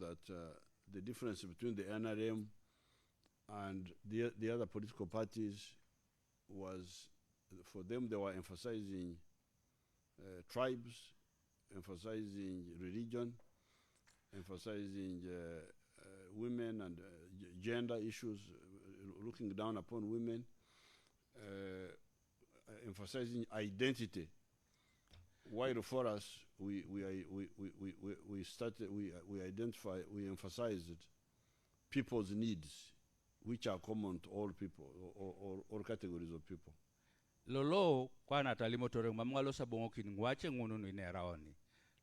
that the difference between the NRM and the other political parties was, for them, they were emphasizing tribes, emphasizing religion, emphasizing women and gender issues, looking down upon women, emphasizing identity. While for us, we emphasized people's needs, which are common to all people, or all categories of people. Lolo kwa natalimo toreng mamngalo sa bongo kinwache ngunu ineraoni.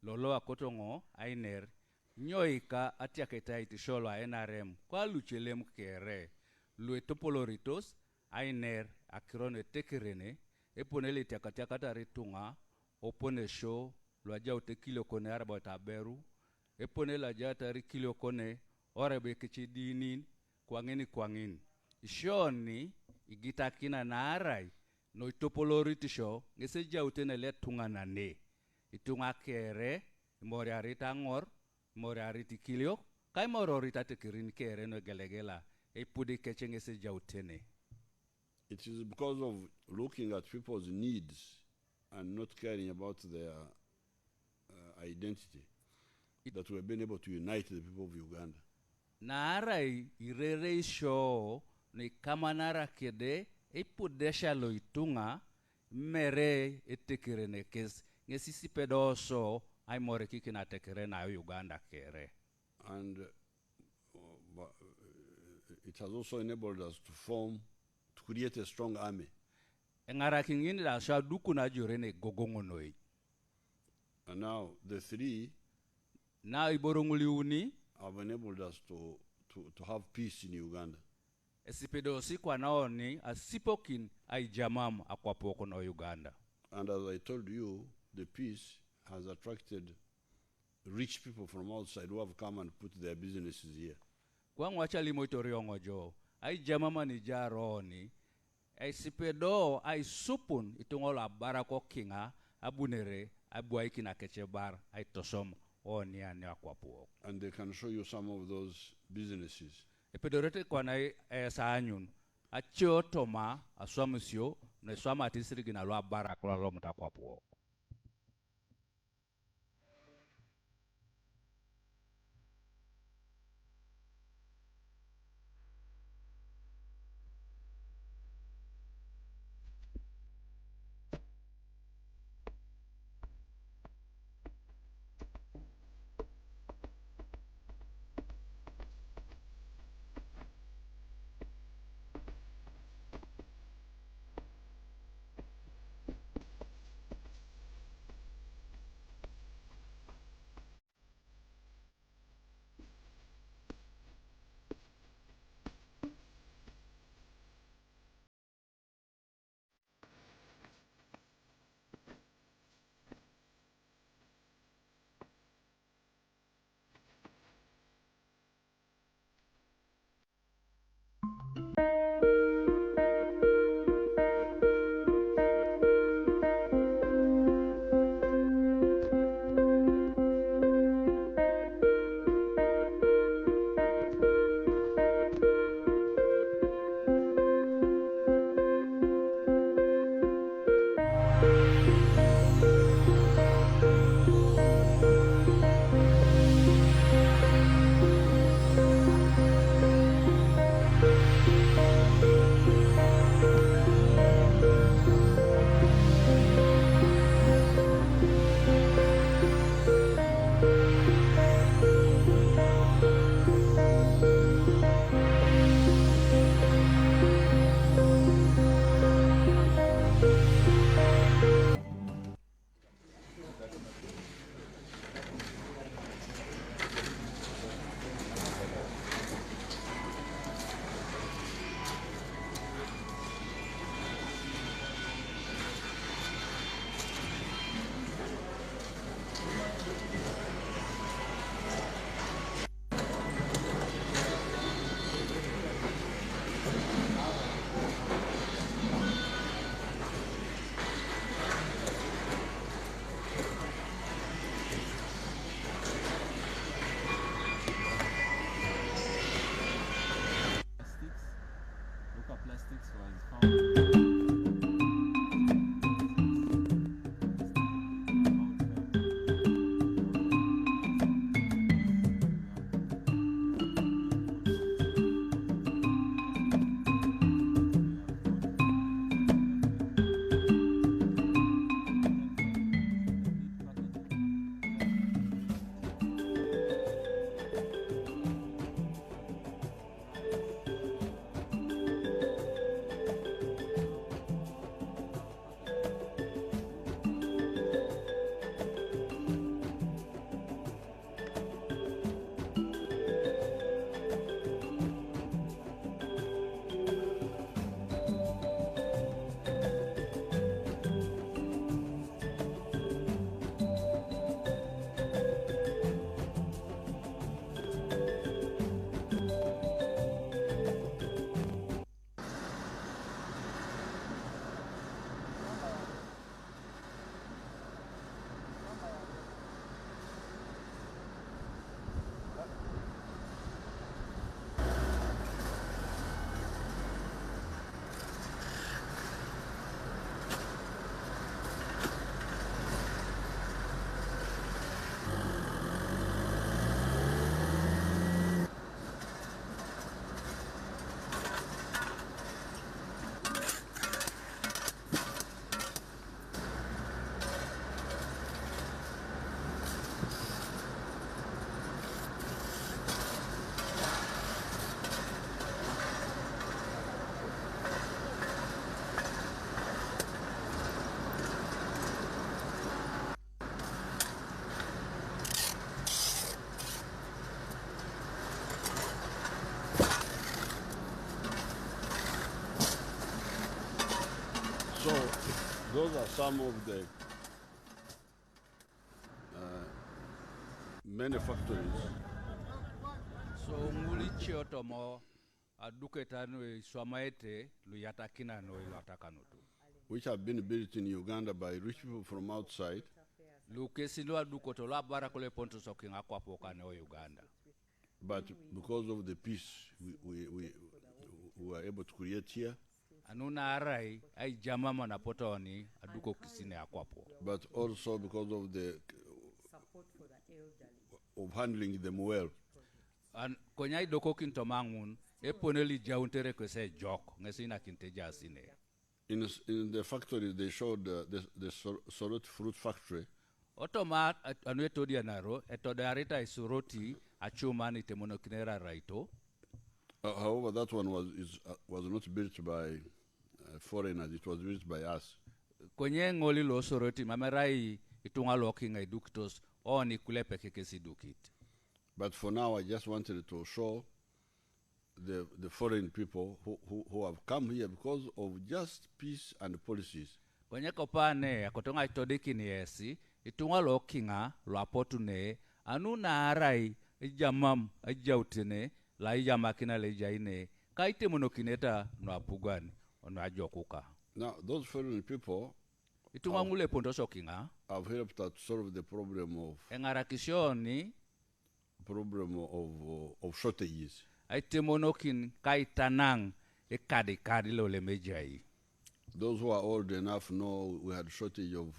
Lolo akotongo ainer nyoika atiaketa itisholo NRM kwa luchelem kere lue topoloritos ainer akirone tekerene eponele tiakatiakata ritunga opone show lwaja utekilo kone araba taberu eponela jata rikilo kone orebe kichidinin kwangini ishoni igitakina narai no topoloritisho ngeseja utenele tunga nane itunga kere mori arita ngor mori ariti kilio kai mororita tekirin kere no gelegela epudi kechengese jautene. It is because of looking at people's needs and not caring about their identity that we have been able to unite the people of Uganda. Narai irere show ni kamanara kede epudesha loitunga mere etekirene kes ngesisi pedoso ai more kikina tekere na Uganda kere. And it has also enabled us to create a strong army. Engara kingini la sha duku na jurene gogongonoi. And now the three na iboronguli have enabled us to have peace in Uganda. Esipedosi kwa naoni asipokin ai jamam akwapoko na Uganda. And as I told you, the peace has attracted rich people from outside who have come and put their businesses here. Kwa ngwacha limoitoriongo jo ai jamama ni jaroni esipedo ai supun itungola barako kinga abunere abuaiki na kechebar ai tosom oni ani akwapo. And they can show you some of those businesses. Epedorete kwa na saanyun achiotoma aswamusio na swama atisiri na lwa barako la mtakwapo. those are some of the many factories So nguli chioto mo aduketa no swamaete lu yatakina no ilataka no tu. which have been built in Uganda by rich people from outside, Lu kesindo adukoto la bara kule ponto sokinga kwa poka no Uganda. but because of the peace we were able to create here, Anuna arai ai jamama na potoni aduko kisine akwapo. but also because of the Support for the elderly. of handling them well. An konyai doko kinto mangun eponeli jauntere kwese jok ngesina kinteja sine. In the factory, they showed the Soroti fruit factory. Otoma anwe todi anaro etodarita isuroti achumani temono kinera raito. However, that one was not built by foreigners. It was built by us. Kwenye ngoli lo soroti mamerai itunga lokinga iduktos oni kulepe kekesi dukit. But for now, I just wanted to show the foreign people who have come here because of just peace and policies. Kwenye kopane akotonga itodiki ni esi itunga lokinga lo apotune anuna arai ijamam ijautine la ijamakina le jaine kaite monokineta no apugani ono ajokuka. Now, those foreign people Itunga ngule pondo sokinga have helped us solve the problem engarakisioni of shortages. aite monokin kaitanang kadi lo le mejai. Those who are old enough know we had shortage of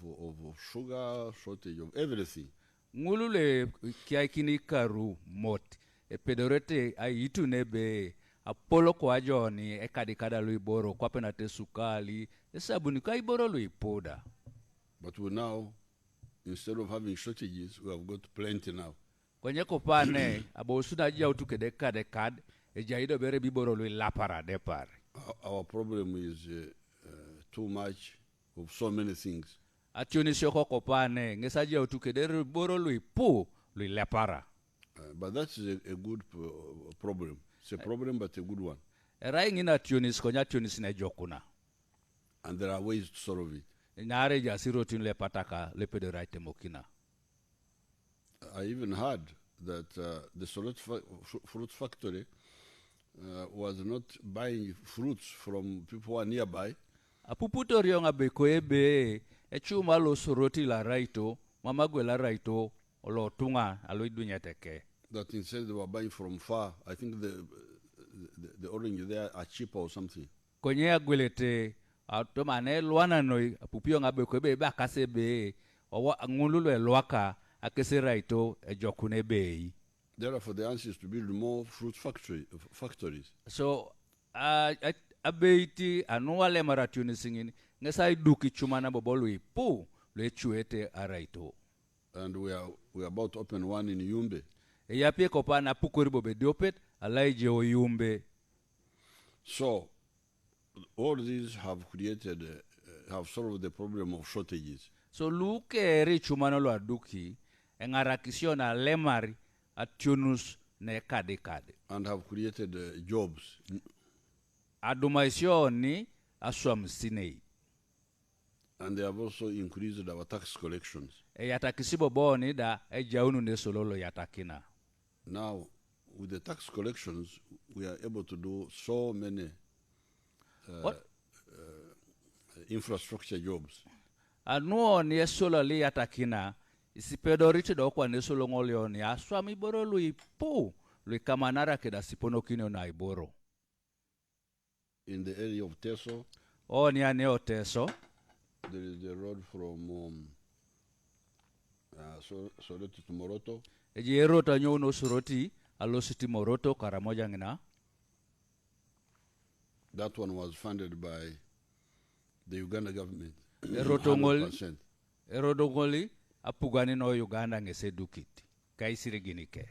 sugar, shortage of everything. Ngulule kiaikini karu mot pedorete aitu nebe apolo kwa joni kadikada lui boro kwa penate sukali sabuni kai boro lui poda. But we now, instead of having shortages, we have got plenty now. Kwenye kopane abosuna jia utukede kad jaido bere biboro lui lapara depar. Our problem is too much of so many things. Ationi shoko kopane ngesaji utukede boro lui pu lui lapara. But that is a good problem. It's a problem, but a good one. Erai ngina tionis konya tionis na jokuna. And there are ways to solve it. Nare jasiro tin le pataka le pederaite mokina. I even heard that the Soroti fruit factory was not buying fruits from people who are nearby. Apuputo rionga bekoebe echuma lo soroti la raito mamagwe la raito olo tunga alo dunya teke. That instead they were buying from far. I think the orange there are cheaper or something. Kwenye agwelete automane luana noi apupio nga bekoebe ba kasebe owa ngululu elwaka akese raito ejokune bei. Therefore, the answer is to build more fruit factories. So abeiti anuale maratuni singini ngesa duki chuma na bobolu ipu le chuete araito. And we are about to open one in Yumbe. Eyapie kopana pukuri bobe diopet alaije o Yumbe. So all these have have solved the problem of shortages. So luke eri chumano lo aduki engarakisiona lemari atunus ne kade. And have created jobs. Adumaisioni aswam sinei. And they have also increased our tax collections. Yatakisibo boni da ejaunu ne sololo yatakina. Now, with the tax collections, we are able to do so many infrastructure jobs. Anuo ni esolo li yatakina isipedorite do kwa ne solo ngolioni aswami boro lui pu lui kamanara keda sipono kino na iboro. In the area of Teso, Ni aneo Teso. there is the road from Soroti to Moroto. Ejero tanyo no Soroti alo siti Moroto karamoja ngina. That one was funded by the Uganda government. 100%. Erodongoli apugani no Uganda ngese dukiti. Kai sirigini ke.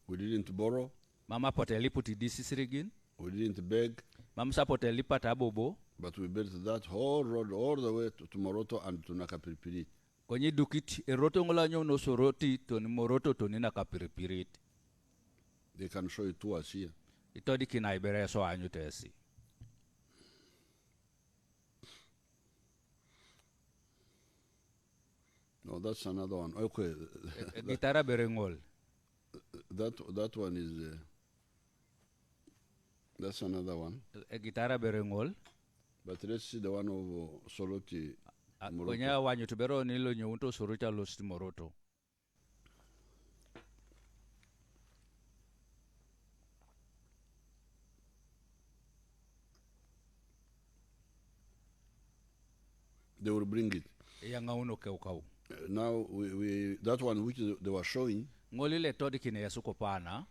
We didn't borrow. Mama poteli puti disi sirigin. We didn't beg. Mama sa poteli pata bobo. But we built that whole road all the way to Moroto and to Nakapiripiri. Konyi dukiti erotongola nyo no Soroti to ni Moroto to ni Nakapiripiri. They can show it to us here. Itodi kina ibere so anyutesi. Oh, that's another one. Okay, Gitara berengol. that one is that's another one. Gitara berengol. But let's see the one of Soroti. Konya wanyo tubero nilo nyunto surucha los Moroto. They will bring it. Now we that one which they were showing Ngolile todi kine yasuko pana.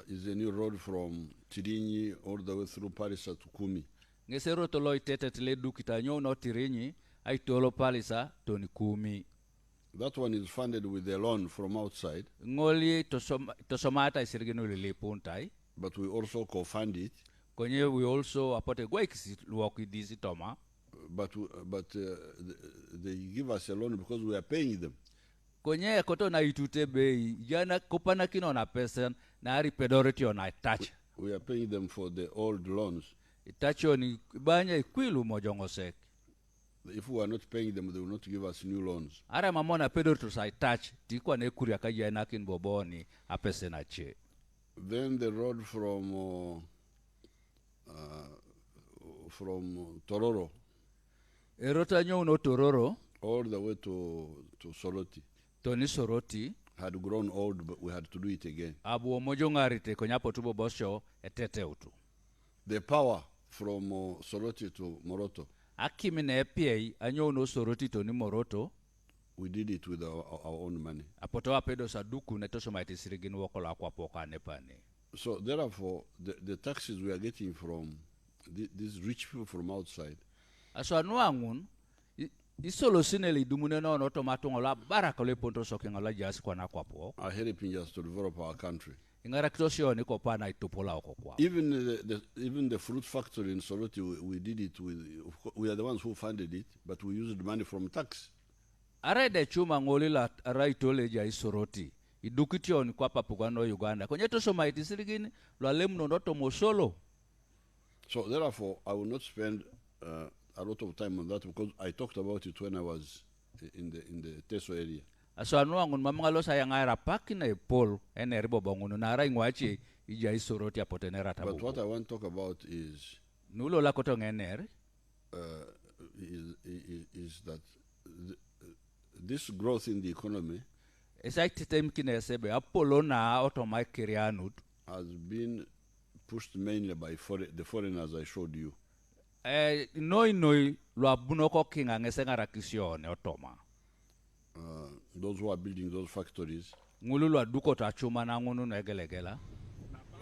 Is a new road from Tirinyi all the way through Parisa to Kumi. Ngesero tolo itete tile dukita nyo no Tirinyi ay tolo Parisa to Kumi. That one is funded with a loan from outside. Ngoli tosomata isirigino lile puntai. But we also co-fund it. Konye we also apote gwekisi luoki disi toma. But they give us a loan because we are paying them. Konye koto na itute bei jana kopana kino na pesa na ari pedority on attach. We are paying them for the old loans. Itacho ni banya ikwilu mojongosek. If we are not paying them, they will not give us new loans. Ara mamona pedority sa attach tikwa ne kuri akaja na kin boboni apese na che. Then the road from Tororo. Erota nyo no Tororo. All the way to Soroti. Toni Soroti. Had grown old, but we had to do it again. Abu omojongarite konyapo tubo bosho etete utu. The power from Soroti to Moroto. Akimine EPA anyo no Soroti to ni Moroto. We did it with our own money. Apoto apedo saduku netoso maiti sirigin wakola kwa poka nepane. So therefore, the taxes we are getting from these rich people from outside. Aso anuangun isolo sineli dumune no automato ngola baraka le ponto soke ngola jasi kwa na kwa po. Are helping us to develop our country. Ingara kitosio ni ko pana itopola oko kwa. Even the fruit factory in Soroti, we did it with. We are the ones who funded it, but we used money from tax. Arede chuma ngoli la raitole ja Soroti. Idukitio ni kwa papugano Uganda. Kwenye toso maiti sirigini lo alemno noto mosolo. So therefore, I will not spend a lot of time on that because I talked about it when I was in the Teso area. Aso anuangun mamangalo sayanga era pakina epol ene ribo bangunu na ara ingwachi ija Soroti apotenera tabu. But what I want to talk about is nulo la koto ngener is that this growth in the economy has been pushed mainly by the foreigners I showed you. Those who are building those factories, who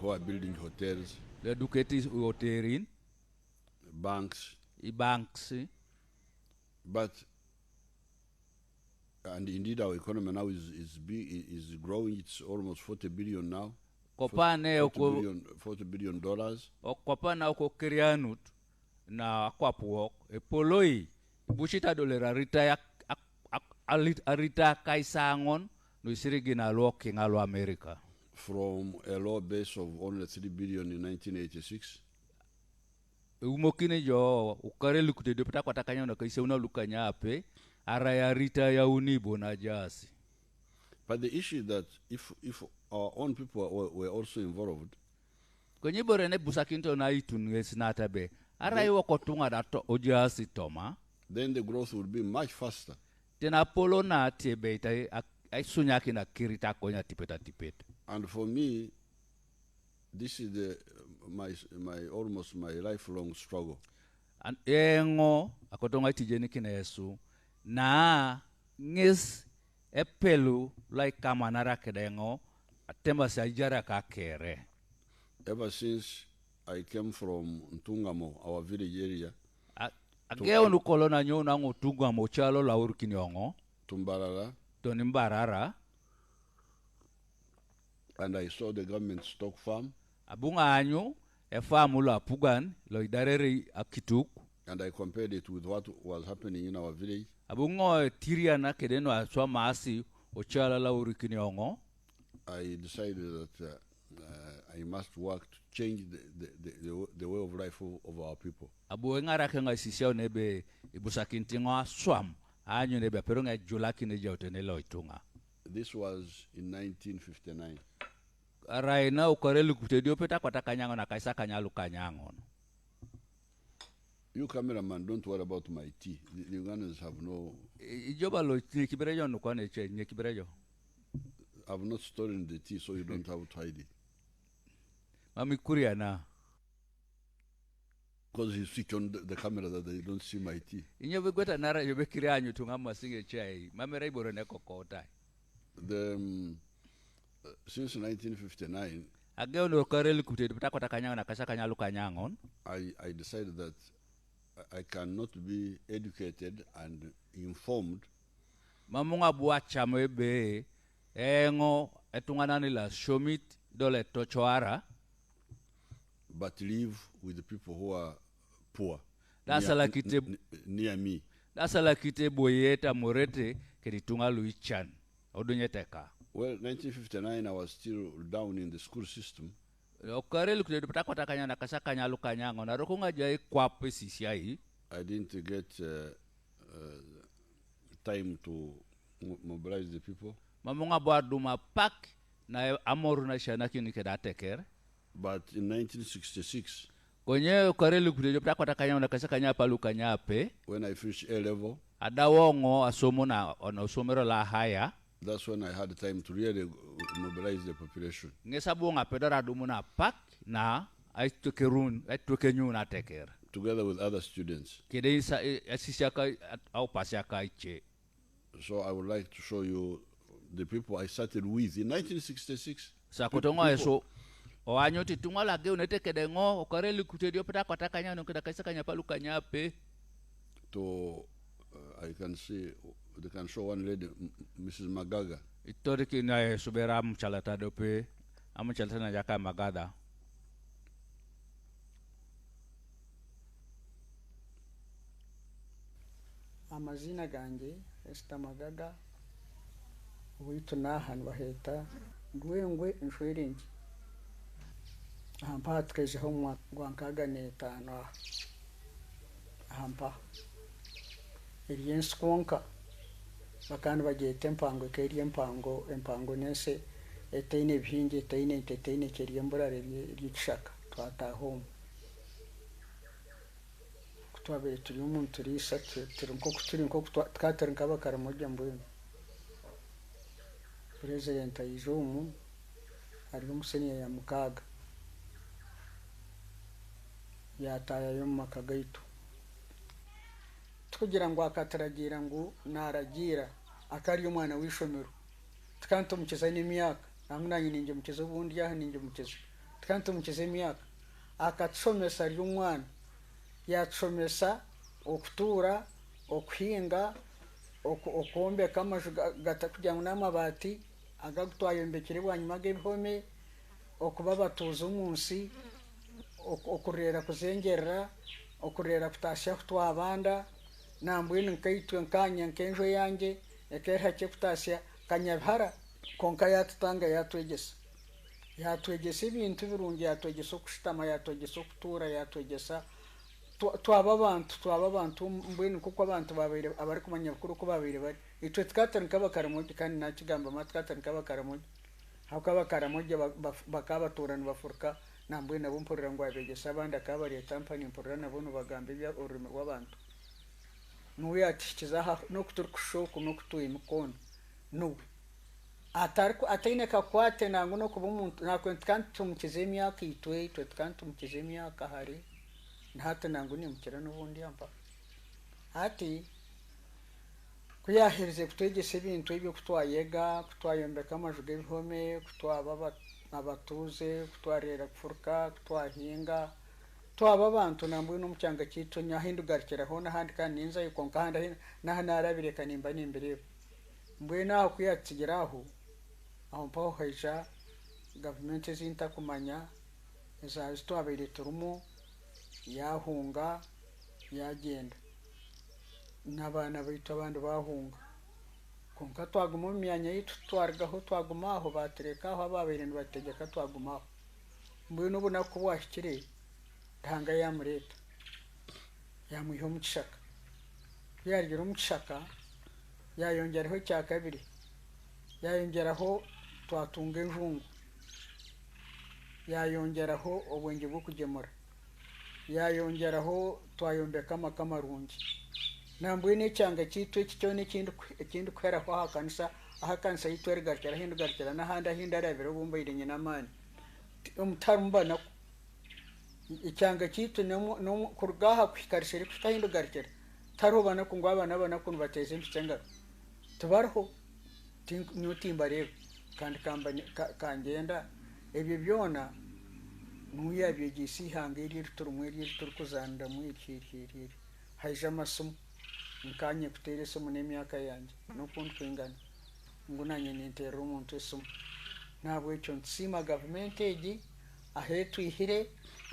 are building hotels, banks, but and indeed our economy now is growing. It's almost 40 billion now. $40 billion. Okopana uko kirianut na kwapuok epoloi bushita dolera rita arita kaisangon no isirigina loki ngalo America. From a low base of only 3 billion in 1986. Umokine jo ukare lukute depata kwa takanya na kaise una lukanya ape araya rita ya unibo na jasi. But the issue is that if our own people were also involved, kwenye borene busakinto na itunwesi na tabe arayi wakotunga dato ojasi toma, then the growth would be much faster. Tena polo na tebe ita sunyaki na kirita konya tipeta. And for me, this is almost my lifelong struggle. And engo akotonga tijeni kinesu na ngis epelu like kamanara kedengo atemba sajara kakere. Ever since I came from Ntungamo, our village area, ageo nukolona nyona ngutungamo chalo la urkinyongo Tumbarara, Tonimbarara, and I saw the government stock farm. Abunga anyo e farm lo apugan lo idarere akituk, and I compared it with what was happening in our village. Abungo tiriana kedeno aswa maasi ochala la urkinyongo. I decided that I must work to change the way of life of our people. Abu ngara kenga sisio nebe ibusakintingo swam anyu ne pero nga julaki ne jautene lo itunga. This was in 1959. Raina ukorelu kutedio peta kwa takanyango na kaisa kanyalu kanyango. You cameraman, don't worry about my tea. The Ugandans have no... Ijoba lo nyekiberejo nukwane che nyekiberejo. I've not stolen the tea, so you don't have to hide it. Mami kuria na. Because you switch on the camera that they don't see my tea. Inyo begweta nara yobe kiri anyu tungama singe chai. Mami raiboro neko kotai. Since 1959, ageo no korelu kutedio peta kwa takanyango na kaisa kanyalu kanyango. I decided that I cannot be educated and informed. Mamunga buacha mebe engo etunganani la shomit dole tochoara. But live with the people who are poor. That's like it near me. That's like it boyeta morete keritunga luichan. Odunyeteka. Well, 1959 I was still down in the school system. Okarelu kutedio peta kwa takanya na kasa kanyalu kanyango na rokunga jai kwape sisiai. I didn't get time to mobilize the people. Mamunga boaduma pak na amoru na shanaki ni kedateker. But in 1966, Konye okarelu kutedio peta kwa takanya na kasa kanya palu kanyape. when I finished A level, Adawongo asomo na osomero la haya. that's when I had time to really mobilize the population. Ngesabunga pedara dumuna pak na aitokerun aitokenyuna teker. Together with other students. Kede isa asisiaka au pasiaka iche. So I would like to show you the people I started with in 1966. Sakotongo eso o anyo titunga lage unete kedengo okareli kutedio peta kwa takanya no kedakaisa kanya palu kanyape. To I can see they can show one lady, Mrs. Magaga. Itoriki na subera mchalata dope amchalata na jaka Magada. Amazina gange Esther Magaga witu nahan baheta ngwengwe nshweringi hampa treje homwa gwankaga netano hampa elienskonka bakandi bagete mpango keri empango nese eteine bhinge teine keri emburare ry'ikishaka twata home twabere turi umuntu risa turi nko twatera nkabakara mujya mbwe President Ijomu ari umusenya ya mukaga yataya yo makagaitu tukugira ngo akataragira ngo naragira akari umwana wishomero tkanto mukiza n'imyaka namwe ninje mukiza ubundi yaha ninje mukiza tkanto mukiza imyaka akatsomesa ari umwana yacomesa okutura okuhinga okombe kama gatakugira ngo namabati agagutwayombekere bwanyuma gebihome okuba batuza umunsi okurera kuzengerera okurera kutasha kutwabanda nambwini nkaitwe nkanya nkenjo yange ekeha cye kutasha kanyabhara konka yatutanga yatwegesa ibintu birungi yatwegesa okushitama yatwegesa okutura yatwegesa twaba abantu mbwini kuko abantu babire abari kumanya bukuru ko babire bari itwe twatana kabakaramoje kandi nakigamba matkatana kabakaramoje hakabakaramoje bakabaturana bafurka nambwini nabo mpurira ngo abegesa abandi akabari tampani mpurira nabo nubagambe bya urime w'abantu nuwe atikizaha no kuturkushoku no kutuye mukono nuwe ataine kakwate nangu no kuba umuntu nakwe tkantumkize imyaka itwe tkantumkize imyaka hari hata nangu ni mukira n'ubundi yamba ati kuyahereze kutwegese ibintu ibyo kutwayega kutwayombeka amajuga y'ibihome kutwaba abatuze kutwarera kufurka kutwahinga twaba abantu nambwe no mucyanga cyito nyahindugarikiraho n'ahandi kandi ninza yikonka handi naha narabireka nimba nimbere mbwe naho kuyatsigiraho aho mpaho haija government zinta kumanya ezazi twabere turumo yahunga yagenda n'abana bita abandi bahunga konka twaguma mu myanya yitu twargaho twagumaho baterekaho ababere bategeka twagumaho mbwe n'ubu nakubwashikire hanga ya mureta ya muhiho mukishaka yargira umukishaka yayongeraho cya kabiri yayongeraho twatunga enjungu yayongeraho obwenge bwo kugemura yayongeraho twayombeka amaka marungi nambwe n'ekyanga kitu ekyo n'ekindi kuheraho aha kanisa yitu erigarukira hindugarukira n'ahandi ahindi arabira obumbaire nyina amaani omutarumba nako icyanga kitu kurugaha kuhikarishira kuhindugarukira tariho banaku ngo abana banaku nibateza empiki engaro tibariho nyotimba rero kandi kangenda ebyo byona nuyabyegisa ihanga iri turumwe iri turikuzanira mu iri haija amasomo nkanye kutera isomo n'emyaka yanjye n'ukundi kwingana ngo nanye ninterera omuntu isomo nabwo ekyo ntsima gavumenti egi ahetu ihire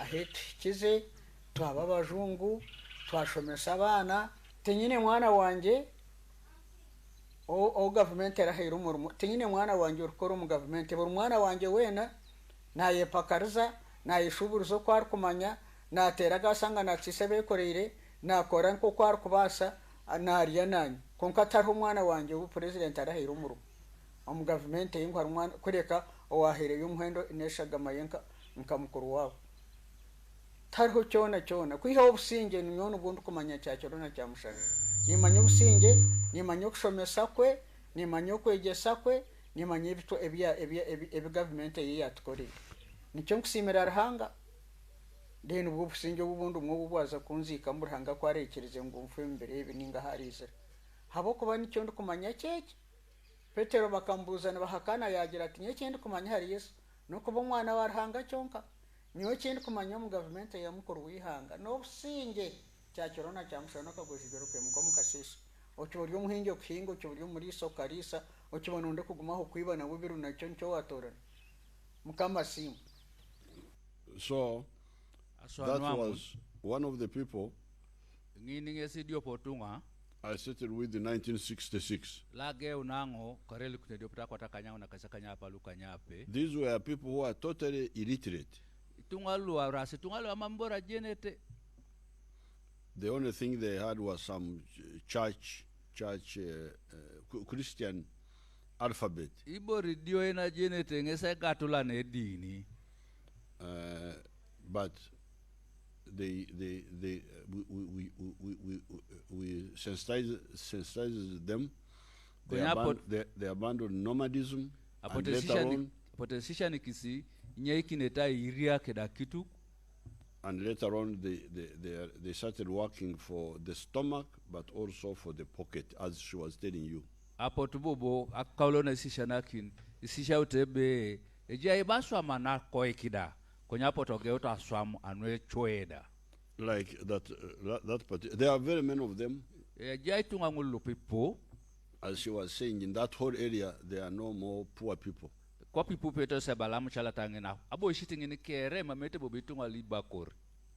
ahetu hikize twaba abajungu twashomesa abana tenyine mwana wanje o gavumenti erahaire umurimo tenyine mwana wanje urukora mu gavumenti buri mwana wanje wena nayepakariza nayishuburiza uko ari kumanya natera agasanga nakisa bekoreire nakora nk'uko ari kubasa narya nanyu konka atariho umwana wanje ubu president arahaire umurimo omu gavumenti yingu hari umwana kureka owahereyo umuhendo ineshagamaye nka mukuru wabo tariho cyona kwihaho obusinge ninyona ubundi kumanya cyakiro na cyamushaka nimanya obusinge nimanya okushomesa kwe nimanya okwegyesa kwe nimanya ebito ebi gavumenti eyi yatukoreye nicyo nkusimira Ruhanga then ubwo businge obubundi umwe bwaza kunzika mu Ruhanga kwarekereze ngo mfe imbere ebi ninga harizira habo kuba nicyo ndikumanya cyeki Petero bakambuzana bahakana yagira ati nyeke ndi kumanya hari Yesu no kuba umwana wa Ruhanga cyonka niyo kindi kumanya mu gavumenti ya mukuru wihanga no businge cyakiro na cyamushana kagojigero kwe muko mukasisi okibori umuhinge okuhinga okibori muri sokarisa okibona unde kugumaho kwibana bubiru nacyo ncyo watorana mukamasimu. So that was one of the people I settled with in 1966. These were people who are totally illiterate. The only thing they had was some church Christian alphabet. But we sensitized them. They abandoned nomadism. And later on, they started working for the stomach, but also for the pocket, as she was telling you. Like there are very many of them. As she was saying, in that whole area, there are no more poor people.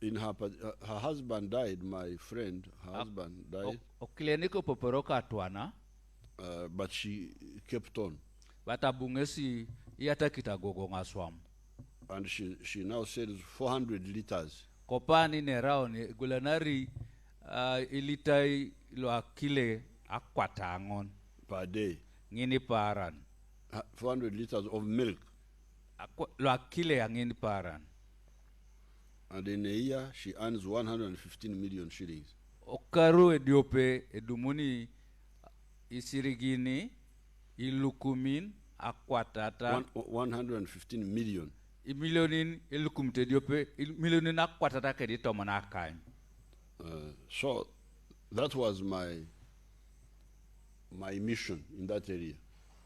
In her husband died, my friend, her husband died. But she kept on. And she now sells 400 liters. Kopani ne raoni gulanari ilitai lo akile akwatangon Per day. Ngini paran. 400 liters of milk. Lo akile ngini paran. And in a year, she earns 115 million shillings. Okaru ediope edumuni isirigini ilukumin akwatata 115 million. Millionin ilukumte diope millionin akwatata kedito manaka. So that was my mission in that area.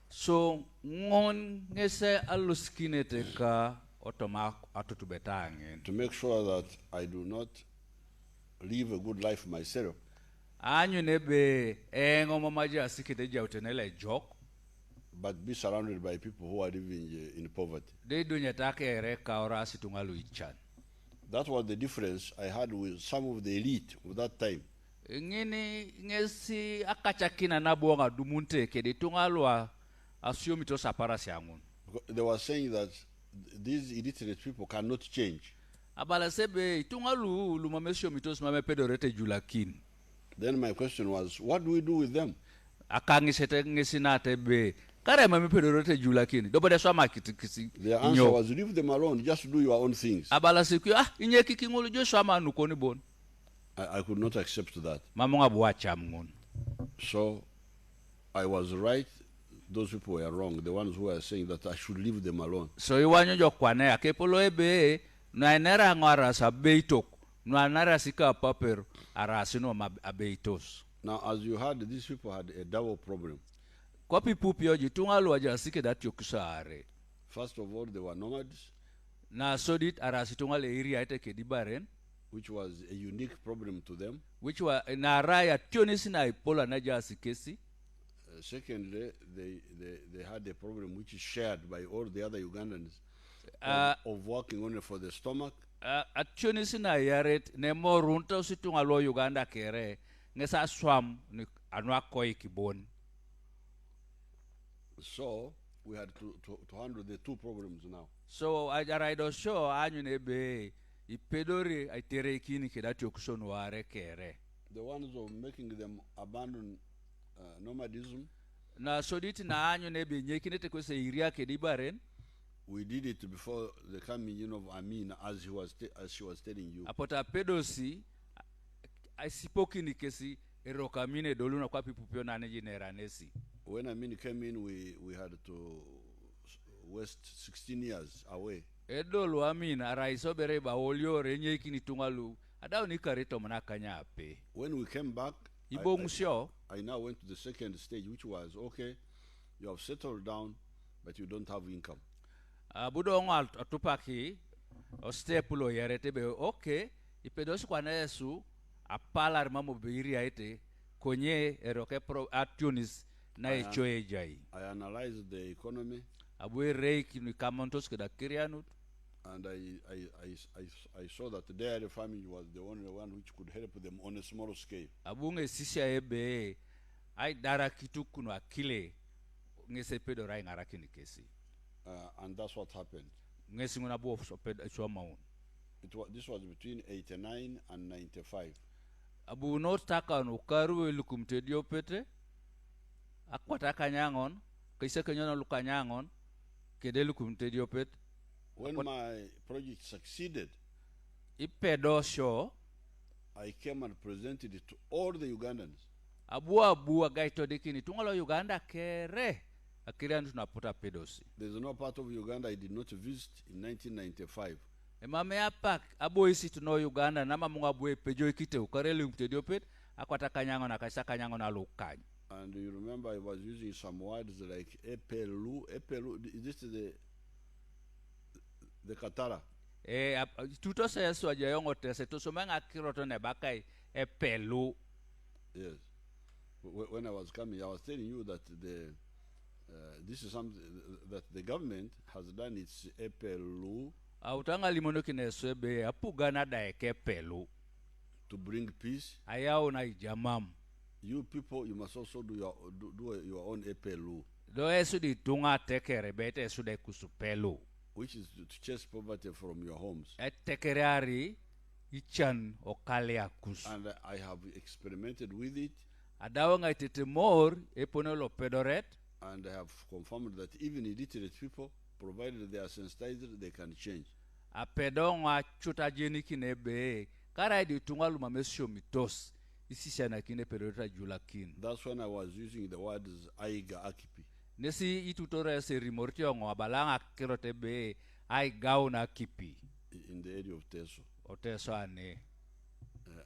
So ngon ngese aluskinete ka otoma atutubetange. To make sure that I do not live a good life myself. Anyu nebe engo mamaji asikite jautenele joke. But be surrounded by people who are living in poverty. That was the difference I had with some of the elite of that time. They were saying that these illiterate people cannot change. Then my question was, what do we do with them? akangisete ngisinate be kare mami pedorote jula kini dobode swama kisi Their answer was, leave them alone, just do your own things. abala siku inye kikingulu jo swama nukoni bon I could not accept that. mamunga buacha mngun. So I was right. Those people were wrong. The ones who were saying that I should leave them alone. So iwanyo jo kwane akepolo ebe na enera ngara sa beitok na nara sika paper arasino abeitos. Now, as you heard, these people had a double problem. Kwa pipupio jitungalu ajasike dat yokusare. First of all, they were nomads, Na sodit arasitungale area ite kedibaren, which was a unique problem to them. which wa na raya tionisi na ipola na jasikesi. Secondly, they had a problem which is shared by all the other Ugandans of working only for the stomach. Tionisi na yaret ne morunta usitungalo Uganda kere ngesa swam ni anwa koi kibon. So we had to handle the two problems now. So ajaraido show anyune be ipedori aitere kini kedati okushonu ware kere. The ones of making them abandon nomadism, Na soditi na anyune be nyekinete kwese iria kedibaren. we did it before the coming in of Amin, as she was telling you. Apota pedosi asipoki ni kesi erokamine doluna kwa pipupio na nejinera nesi. When Amin came in, we had to waste 16 years away. Edolu amina raiso bereba olio renye kini tungalu adao ni karito manakanya ape. When we came back, I now went to the second stage, which was, okay, you have settled down, but you don't have income. Budo ngo atupaki o step lo yarete be okay ipedosi kwa nesu apala mamo beiri aite konye eroke pro atunis na echoe jai. I analyzed the economy, Abwe reiki ni kamontos keda kirianut, and I saw that the dairy farming was the only one which could help them on a small scale. abunge sisia ebe ai dara kitu kuno akile ngese pedo rai ngarakini kesi. And that's what happened. Ngesi nguna bo pedo choma un. This was between 89 and 95. Abu no taka no karu elukumtedio pete akwata kanyangon kaisa kanyono lukanyangon kedelu kumtedio pete. When my project succeeded, Ipedo show I came and presented it to all the Ugandans. abu gaito dikini tungalo Uganda kere akirian tunapota pedosi. There's no part of Uganda I did not visit in 1995. Emame apak abo isi tuno Uganda nama munga bue pejo ikite ukareli umtedio pete akwata kanyangon na kaisa kanyangon alukany. And you remember I was using some words like epelu. This is the Katara. Tuto sesu ajayongo tese tusomanga kiroto ne bakai epelu. Yes. When I was coming, I was telling you that this is something that the government has done. It's epelu. Autanga limono kinesu ebe apugana da ekepelu. To bring peace. Ayao na ijamam. You people, you must also do your own epelu. Do esu di tunga tekere bete esu de kusupelu. Which is to chase poverty from your homes. Tekereari ichan okalia kus. And I have experimented with it. Adawanga itete more eponelo pedoret. And I have confirmed that even illiterate people, provided they are sensitized, they can change. Apedonga chuta jeni kinebe kara di tunga luma mesho mitos. Isisana kine pedoreta julakin. That's when I was using the words aiga akipi. Nesi itutore se rimorti ongo abalanga kirote be ai gauna kipi in the area of Teso. O Teso ane.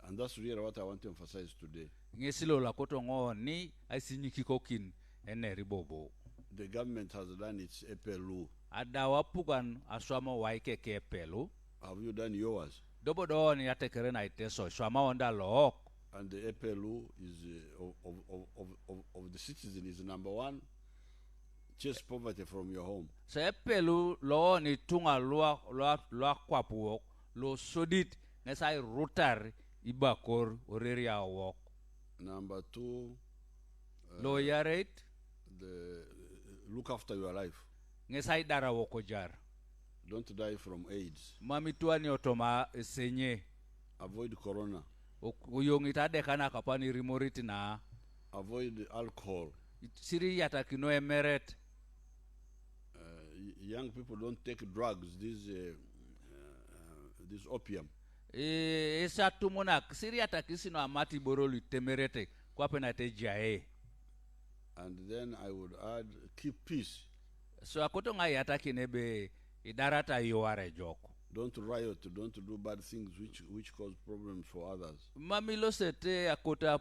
And that's really what I want to emphasize today. Ngesilo la koto ngo ni aisinyi kikokin ene ribobo. The government has done its epelu. Adawa pugan aswama waike ke epelu. Have you done yours? Dobo do ni atekere na Teso swama onda look. And the epelu is of the citizen is number one. Chase poverty from your home. So epelu lo ni tunga loa kwapu lo sodit nesai rotar ibakor oreria walk. Number two, lo yarate look after your life. Nesai dara wokojar. Don't die from AIDS. Mami tuani otoma senye. Avoid corona. Uyongita dekana kapani rimoriti na. avoid alcohol. siri yatakino emeret Young people don't take drugs, this opium. esa tumunak siri yatakisino amati borolu temerete kwapena te jae. And then I would add, keep peace. So akoto nga yatakine be idarata yoare joko. Don't riot, don't do bad things which cause problems for others. Mamilo sete akota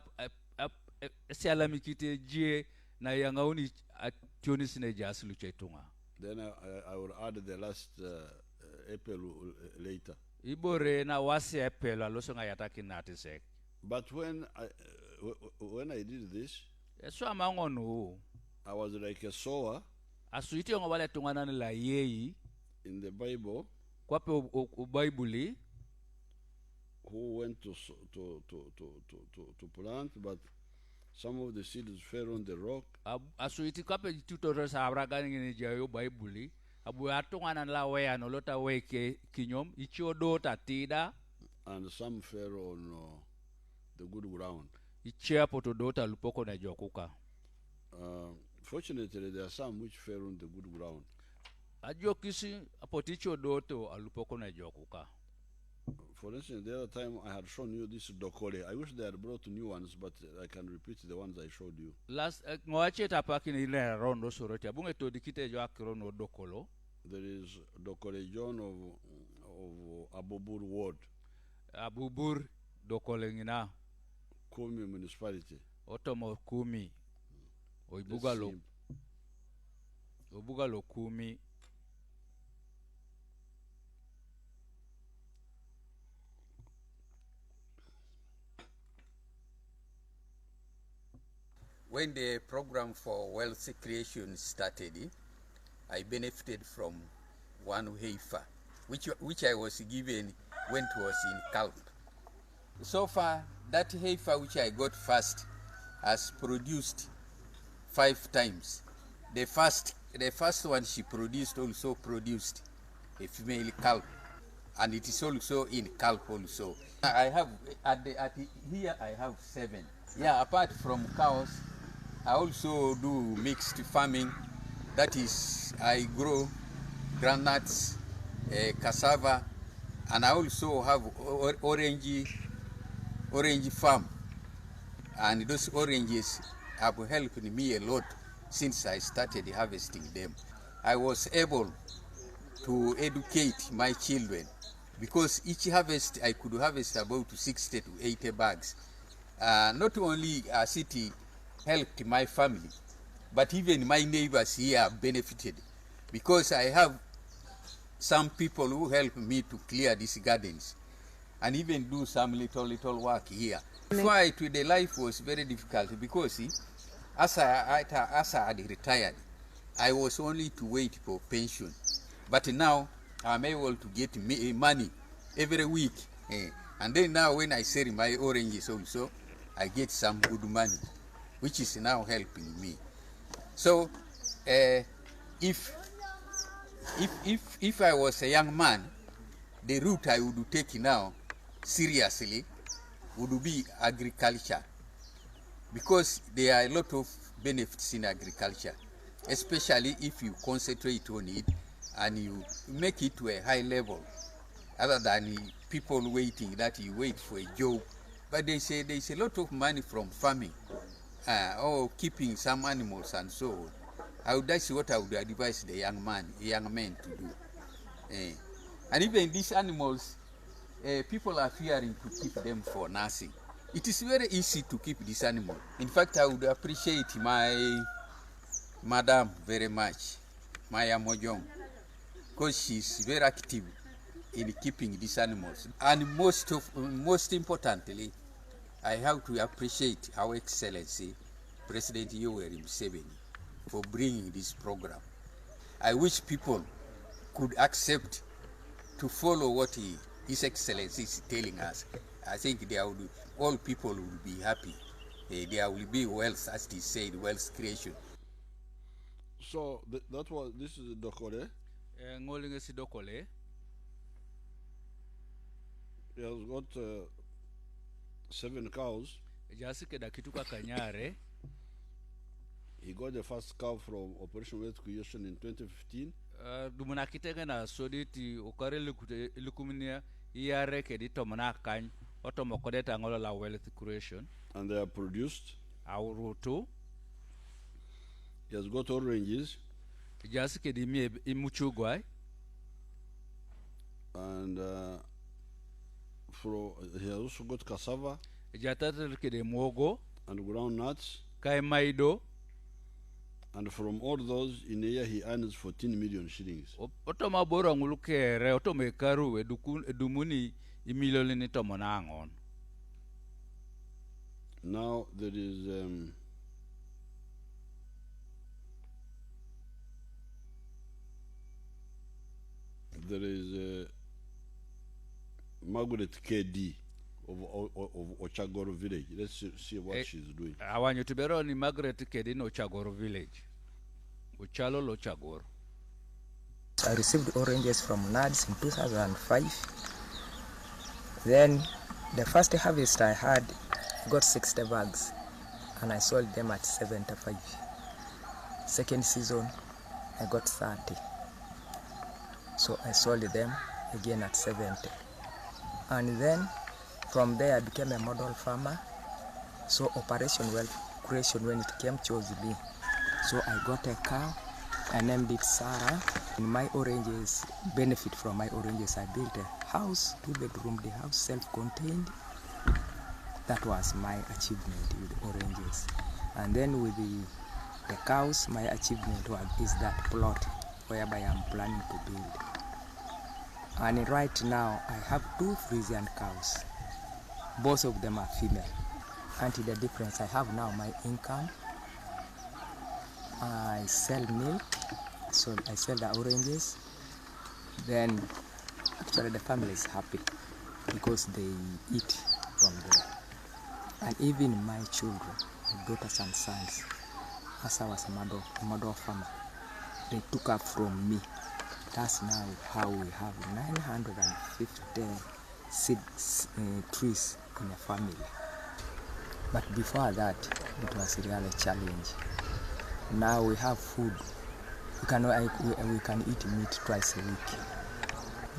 sialamikite jie na yangauni ationi sine jaslu chetunga. Then I would add the last apple later. Ibore na wasi apple aloso nga yatakina atisek. But when I did this, So amangonu I was like a sower asuiti ngo wale tungana la yeyi in the Bible kwape ubaibuli who went to plant, but some of the seeds fell on the rock. asuiti kwape tutoro sa abraga ngini jayo baibuli abu atungana la weya no lota weke kinyom ichodo tatida And some fell on the good ground. ichia potodota lupoko na jokuka. Fortunately, there are some which fell on the good ground. Ajo kisi apoticho doto alupoko na jokuka. For instance, the other time I had shown you this dokole. I wish they had brought new ones, but I can repeat the ones I showed you. Last ngoache tapaki ni ile rondo soroti abunge to dikite jo akrono dokolo. There is Dokole John of Abubur Ward, Abubur dokole ngina Kumi Municipality. otomo kumi oibuga lo kumi. When the program for wealth creation started, I benefited from one heifer, which I was given when it was in Calp. So far, that heifer which I got first has produced 5 times. The first one she produced also produced a female calf, and it is also in calf also. I have here I have 7. Yeah, apart from cows, I also do mixed farming. That is, I grow groundnuts, cassava, and I also have orange farm. And those oranges have helped me a lot since I started harvesting them. I was able to educate my children because each harvest I could harvest about 60 to 80 bags. Not only a city helped my family, but even my neighbors here benefited because I have some people who help me to clear these gardens and even do some little work here. Fight with the life was very difficult because see, as I had retired, I was only to wait for pension. But now I'm able to get money every week. And then now when I sell my oranges also, I get some good money, which is now helping me. So if I was a young man, the route I would take now seriously would be agriculture, because there are a lot of benefits in agriculture, especially if you concentrate on it and you make it to a high level, other than people waiting that you wait for a job. But they say there's a lot of money from farming or keeping some animals and so on. That's what I would advise the young men to do. And even these animals, people are fearing to keep them for nursing. It is very easy to keep this animal. In fact, I would appreciate my madam very much, Maya Mojong, because she's very active in keeping these animals. And most importantly, I have to appreciate Our Excellency, President Museveni, for bringing this program. I wish people could accept to follow what His Excellency is telling us. I think all people will be happy. There will be wealth, as he said, wealth creation. So this is Dokole. Ngolinge si dokole. He has got 7 cows. Jasike da kituka kanyare. he got the first cow from Operation Wealth Creation in 2015. Dumuna kitenge na soditi ukare lukumnia iare kedi tomona kany otomo kodeta ngolo la wealth creation. And they are produced. Aurutu. He has got oranges. Just kedi mi imuchugwai. And he has also got cassava. Jatatel kedi mogo. And groundnuts. Kai maido. And from all those, in a year, he earns 14 million shillings. Otoma boro ngulukere, otome karu, edumuni imiloli ni tomona angon. Now there is Margaret KD of Ochagoro village. Let's see what she's doing. Awanyo tibero ni Margaret KD no Ochagoro village. Uchalo lo Ochagoro. I received oranges from NADS in 2005. Then the first harvest I had, got 60 bags and I sold them at 75. Second season, I got 30. So I sold them again at 70. And then from there I became a model farmer. So Operation Wealth Creation, when it came, chose me. So I got a cow, I named it Sarah. And my oranges, benefit from my oranges, I built a house, 2-bedroom, the house self-contained. That was my achievement with the oranges. And then with the cows, my achievement is that plot whereby I'm planning to build. And right now, I have 2 Frisian cows. Both of them are female. And the difference, I have now my income. I sell milk, so I sell the oranges. Then, actually the family is happy because they eat from there. And even my children, my daughters and sons, as I was a model farmer, they took up from me. That's now how we have 950 trees in a family. But before that, it was really a challenge. Now we have food. We can eat meat twice a week.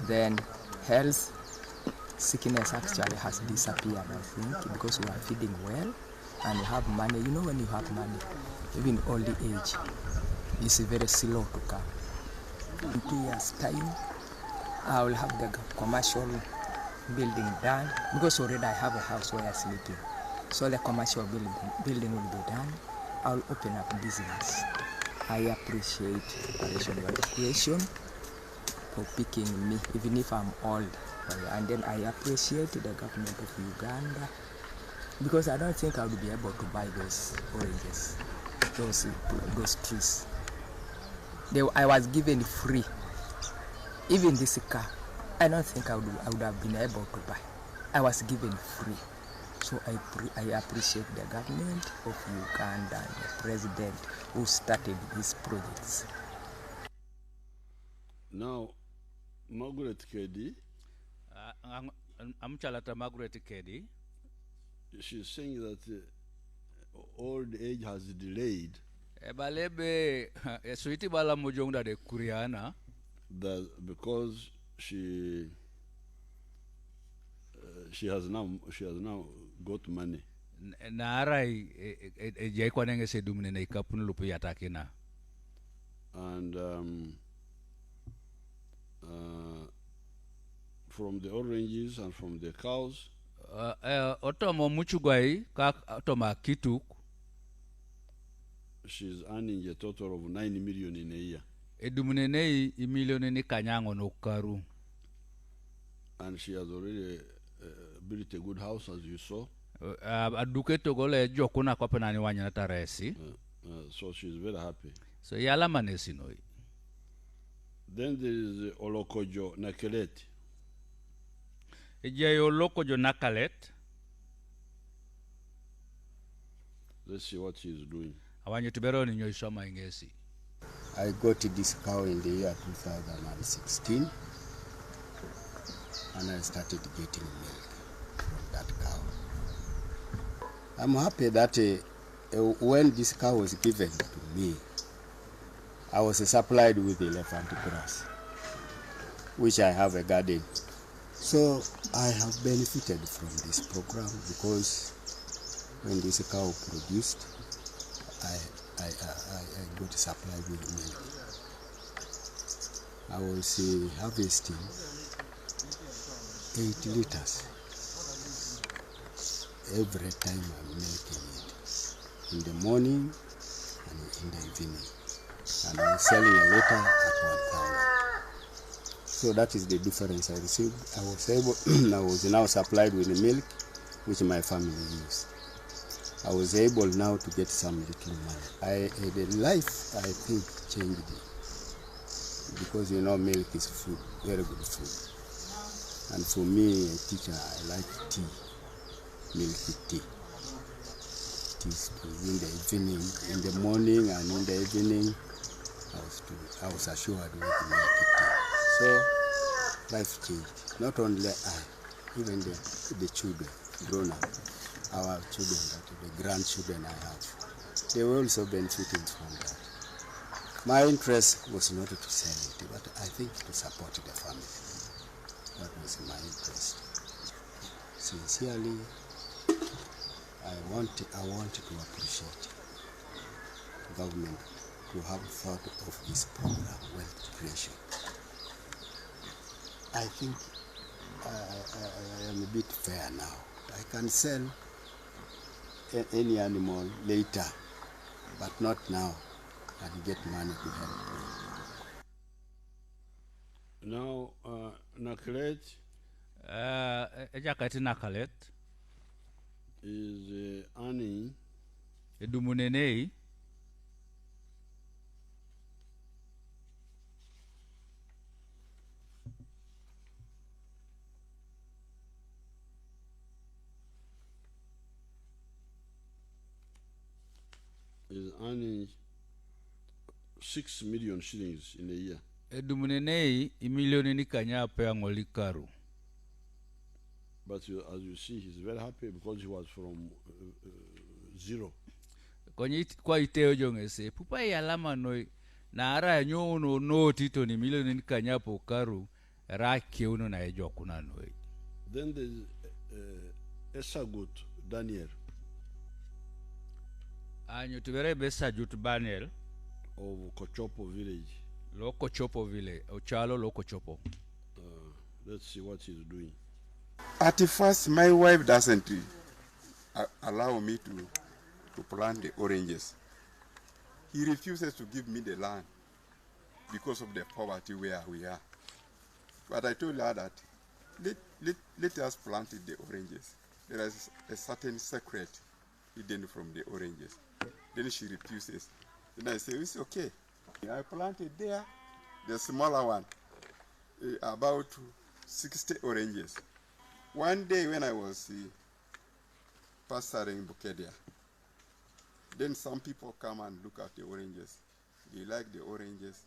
Then health, sickness actually has disappeared, I think, because we are feeding well and we have money. You know, when you have money, even old age, it's very slow to come. In 2 years' time, I will have the commercial building done because already I have a house where I'm sleeping. So the commercial building will be done. I'll open up business. I appreciate Operation Wealth Creation for picking me, even if I'm old. And then I appreciate the government of Uganda because I don't think I would be able to buy those oranges, those trees. I was given free. Even this car, I don't think I would have been able to buy. I was given free. So I appreciate the government of Uganda and the president who started these projects. Now, Margaret Kedi, Margaret Kedi, she's saying that old age has delayed. Balebe suiti bala mojongda de kuriana. That because she has now got money. Narai jai nenge se dumne na ikapun lupu yatakina. And from the oranges and from the cows, otomo muchugwai kak otoma kituk. She's earning a total of 9 million in a year. Edumunene imilioni ni kanyango no karu. And she has already built a good house, as you saw. Aduke togole jokuna kwa penani wanya taresi. So she's very happy. So yala manesi noi. Then there is Olokojo Nakelet. Eje Olokojo Nakalet. Let's see what she's doing. Awanyo tibero ni nyoisoma ingesi. I got this cow in the year 2016 and I started getting milk from that cow. I'm happy that when this cow was given to me, I was supplied with elephant grass, which I have a garden. So I have benefited from this program because when this cow produced, I got supplied with milk. I was harvesting 8 liters every time I'm milking it, in the morning and in the evening. And I'm selling a liter at 1,000. So that is the difference I received. I was now supplied with the milk which my family used. I was able now to get some little money. The life, I think, changed because milk is food, very good food. And for me, a teacher, I like tea, milky tea. It is in the evening, in the morning and in the evening, I was assured with milky tea. So life changed. Not only I, even the children, grown up, our children, the grandchildren I have, they were also benefiting from that. My interest was not to sell it, but I think to support the family. That was my interest. Sincerely, I want to appreciate the government to have thought of this program, wealth creation. I think I am a bit fair now. I can sell any animal later, but not now, and get money to help. Now, Naklet ejakati nakalet is earning edumunenei is earning 6 million shillings in a year. edumunenei imilioni ni kanya pe ngolikaru. But as you see, he's very happy because he was from zero. Konyi kwa iteo jongese pupa ya lama noi na ara nyono no tito ni milioni ni kanya po karu ra keuno na ejo kuna noi. Then there's Esagut Daniel Anyo tubere besa jut Daniel of Kochopo village. Loko Chopo village, Ochalo Loko Chopo. Let's see what he's doing. At first, my wife doesn't allow me to plant the oranges. He refuses to give me the land because of the poverty where we are. But I told her that let us plant the oranges. There is a certain secret hidden from the oranges. Then she refuses. Then I say, it's okay. I planted there, the smaller one, about 60 oranges. One day when I was pastoring Bukedia, then some people come and look at the oranges. They like the oranges.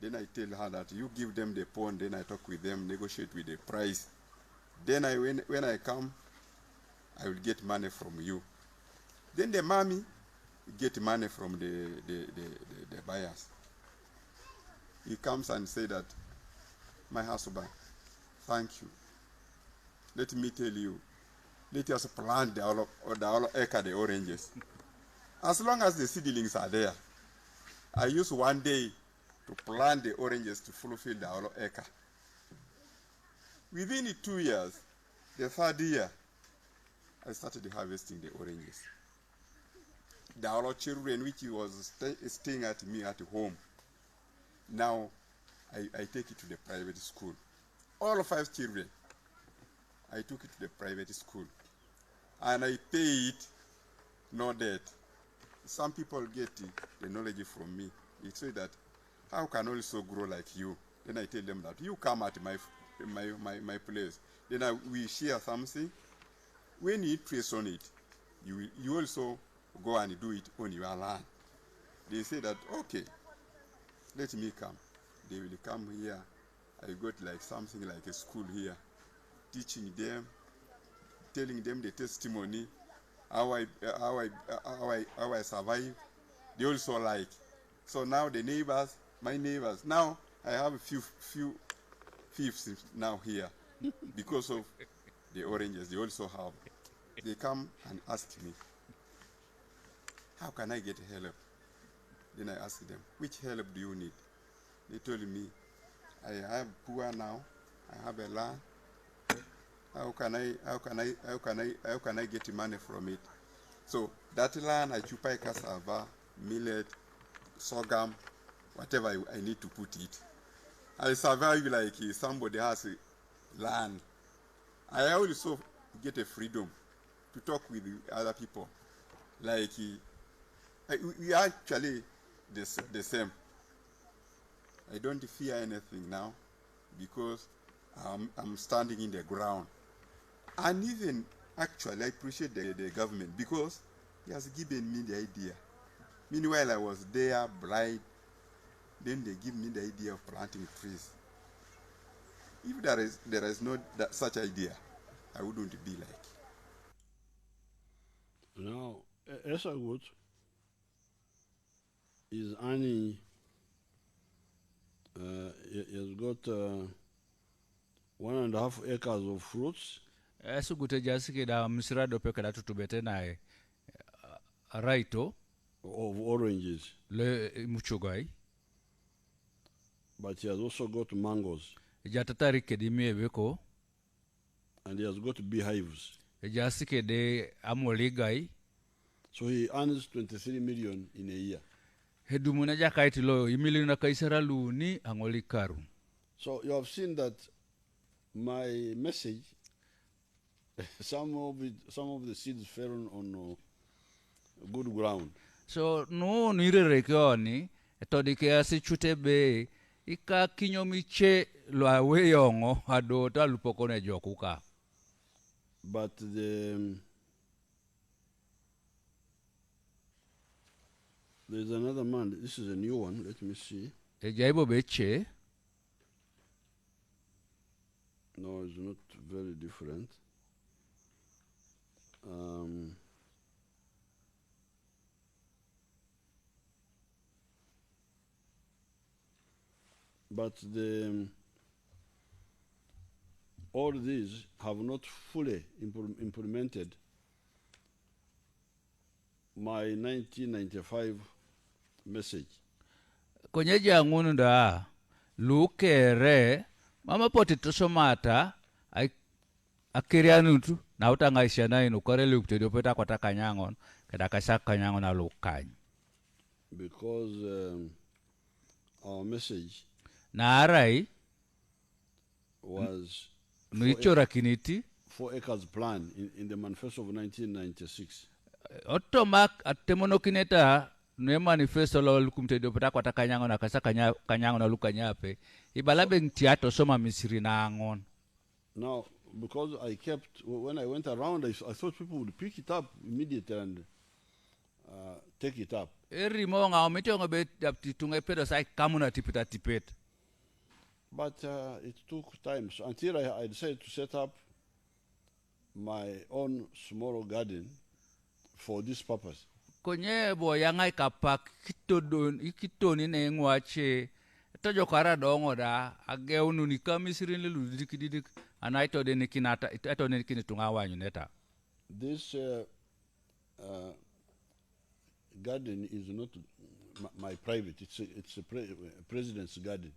Then I tell her that you give them the pond, then I talk with them, negotiate with the price. Then when I come, I will get money from you. Then the mommy get money from the buyers. He comes and say that, my husband, thank you. Let me tell you, let us plant the whole acre the oranges. As long as the seedlings are there, I use one day to plant the oranges to fulfill the whole acre. Within 2 years, the third year, I started harvesting the oranges. The whole children which was staying at me at home, now I take it to the private school. All 5 children, I took it to the private school. And I pay it, no debt. Some people get the knowledge from me. They say that, how can also grow like you? Then I tell them that, you come at my place. Then we share something. When you trace on it, you also go and do it on your land. They say that, okay, let me come. They will come here. I got like something like a school here, teaching them, telling them the testimony. how I survive. They also like. So now the neighbors, my neighbors, now I have a few thieves now here because of the oranges. They also have. They come and ask me, how can I get help? Then I ask them, which help do you need? They told me, I am poor now. I have a land. How can I get money from it? So that land I chupai cassava, millet, sorghum, whatever I need to put it. I survive like somebody has a land. I also get a freedom to talk with other people. Like we are actually the same. I don't fear anything now because I'm standing in the ground. And even actually I appreciate the government because he has given me the idea. Meanwhile I was there blind, then they give me the idea of planting trees. If there is no such idea, I wouldn't be like. Now, Esagut is earning, he has got 1.5 acres of fruits. Esugute jasike da misrado peke da tutubete nae raito Of oranges. le muchugai. But he has also got mangoes. Jatatari kedimi eveko. And he has got beehives. Jasike de amoligai. So he earns 23 million in a year. Hedumuna jakaiti lo imili na kaisara luni angolikaru. So you have seen that my message, some of the seeds fell on good ground. So no nirere kioni etodike asi chutebe ika kinyomiche lo aweyongo ado talupokone jokuka. But there's another man. This is a new one. Let me see. Ejaibo beche. No, it's not very different. But all these have not fully implemented my 1995 message. Kwenye jangunu da lukere mama poti tosomata akirianutu na utangaisha na inu kore lukte peta kwa takanyangon kada kasaka kanyangon na lukany. Because our message na arai was 4 acres plan in the manifesto of 1996. Otomak atemonokineta ne manifesto lo lukumte peta kwa takanyangon na kasaka kanyangon na lukanyape ibalabe ntiato soma misiri na angon. Now, because I kept, when I went around, I thought people would pick it up immediately and take it up. Eri monga omitonga bet tunga pedo sai kamuna tipita tipet. But it took time. So until I decided to set up my own small garden for this purpose. Konye bo yangai kapak kitoni ne ngwache tojo kara dongo da ageunu ni kamisirin lelu dikidik anaito de nikinata ito ne kinitunga wanyu neta. This garden is not my private. It's a president's garden.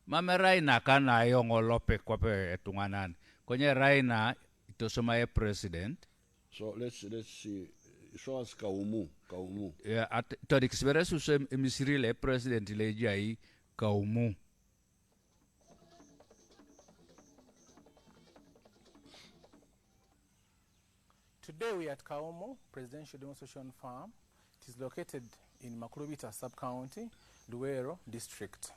Mame raina kana yongo lope kwape etunganan. Konye raina itosoma president. So let's see. Show us Kaumu. Yeah, to experience misiri president le jai Kaumu. Today we are at Kaumu Presidential Demonstration Farm. It is located in Makurubita Sub-County, Luero District.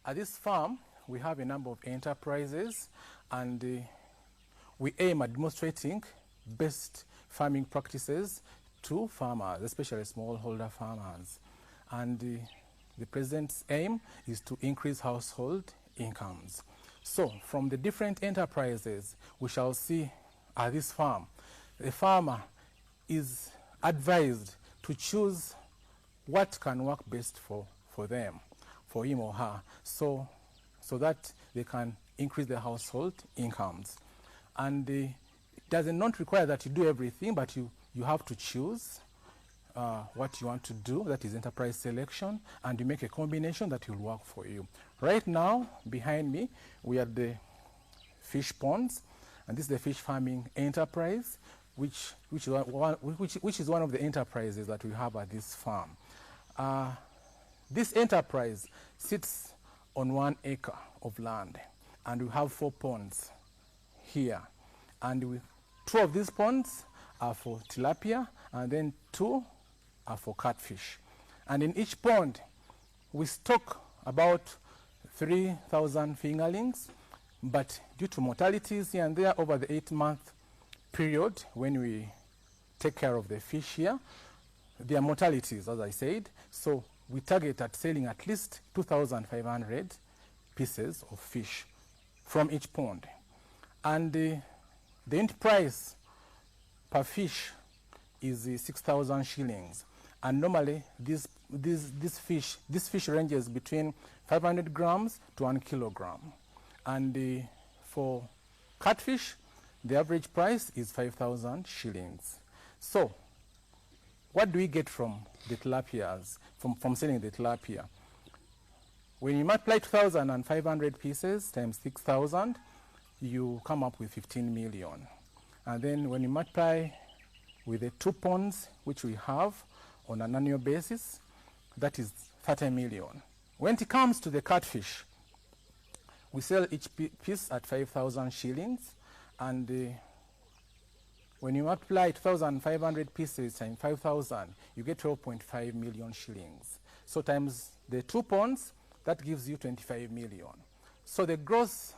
At this farm, we have a number of enterprises, and we aim at demonstrating best farming practices to farmers, especially smallholder farmers. And the President's aim is to increase household incomes. So, from the different enterprises, we shall see at this farm, the farmer is advised to choose what can work best for them, for him or her, so that they can increase their household incomes. And it does not require that you do everything, but you have to choose what you want to do, that is enterprise selection, and you make a combination that will work for you. Right now, behind me, we are the fish ponds, and this is the fish farming enterprise, which is one of the enterprises that we have at this farm. This enterprise sits on 1 acre of land, and we have 4 ponds here. And 2 of these ponds are for tilapia, and then 2 are for catfish. And in each pond, we stock about 3,000 fingerlings, but due to mortalities here and there over the 8-month period when we take care of the fish here, there are mortalities, as I said, so we target at selling at least 2,500 pieces of fish from each pond. And the end price per fish is 6,000 shillings. And normally this fish ranges between 500 grams to 1 kilogram. And for catfish, the average price is 5,000 shillings. So what do we get from the tilapias, from selling the tilapia? When you multiply 2,500 pieces times 6,000, you come up with 15 million. And then when you multiply with the 2 ponds which we have on an annual basis, that is 30 million. When it comes to the catfish, we sell each piece at 5,000 shillings, and when you multiply 2,500 pieces times 5,000, you get 12.5 million shillings. So times the 2 ponds, that gives you 25 million. So the gross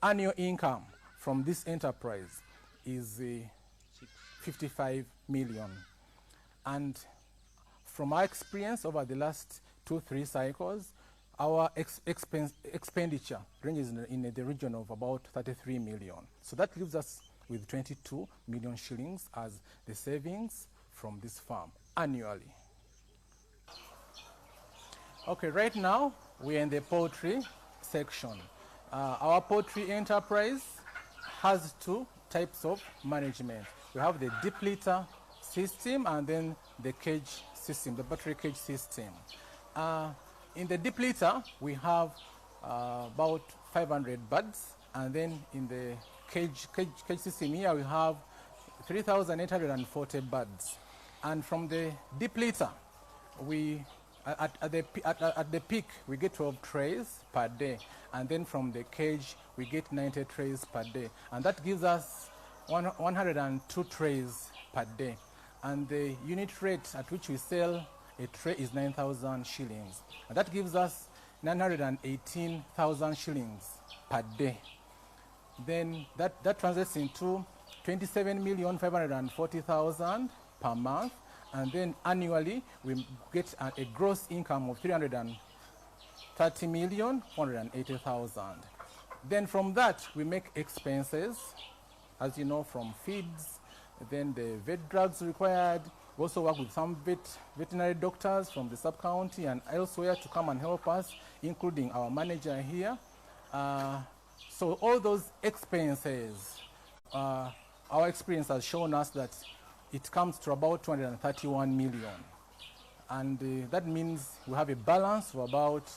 annual income from this enterprise is 55 million. And from our experience over the last 2-3 cycles, our expenditure ranges in the region of about 33 million. So that leaves us with 22 million shillings as the savings from this farm annually. Okay, right now we're in the poultry section. Our poultry enterprise has 2 types of management. We have the deep litter system and then the cage system, the battery cage system. In the deep litter, we have about 500 birds, and then in the cage system here, we have 3,840 birds. And from the deep litter, at the peak, we get 12 trays per day, and then from the cage, we get 90 trays per day, and that gives us 102 trays per day. And the unit rate at which we sell a tray is 9,000 shillings. And that gives us 918,000 shillings per day. Then that translates into 27,540,000 per month. And then annually, we get a gross income of 330,480,000. Then from that, we make expenses, as you know, from feeds, then the vet drugs required. We also work with some veterinary doctors from the sub-county and elsewhere to come and help us, including our manager here. So all those expenses, our experience has shown us that it comes to about 231 million. And that means we have a balance of about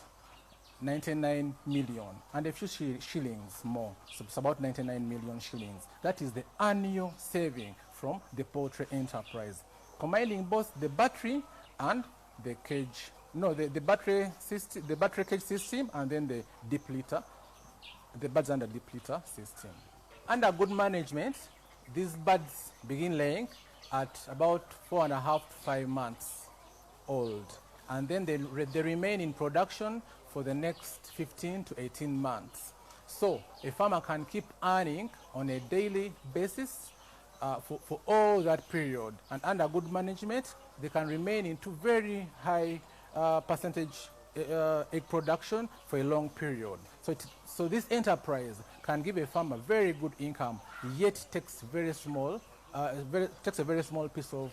99 million and a few shillings more. So it's about 99 million shillings. That is the annual saving from the poultry enterprise, combining both the battery and the cage. No, the battery system, the battery cage system, and then the deep litter, the birds under deep litter system. Under good management, these birds begin laying at about 4.5 to 5 months old, and then they remain in production for the next 15 to 18 months. So a farmer can keep earning on a daily basis for all that period, and under good management, they can remain into very high percentage egg production for a long period. So this enterprise can give a farmer very good income, yet takes very small takes a very small piece of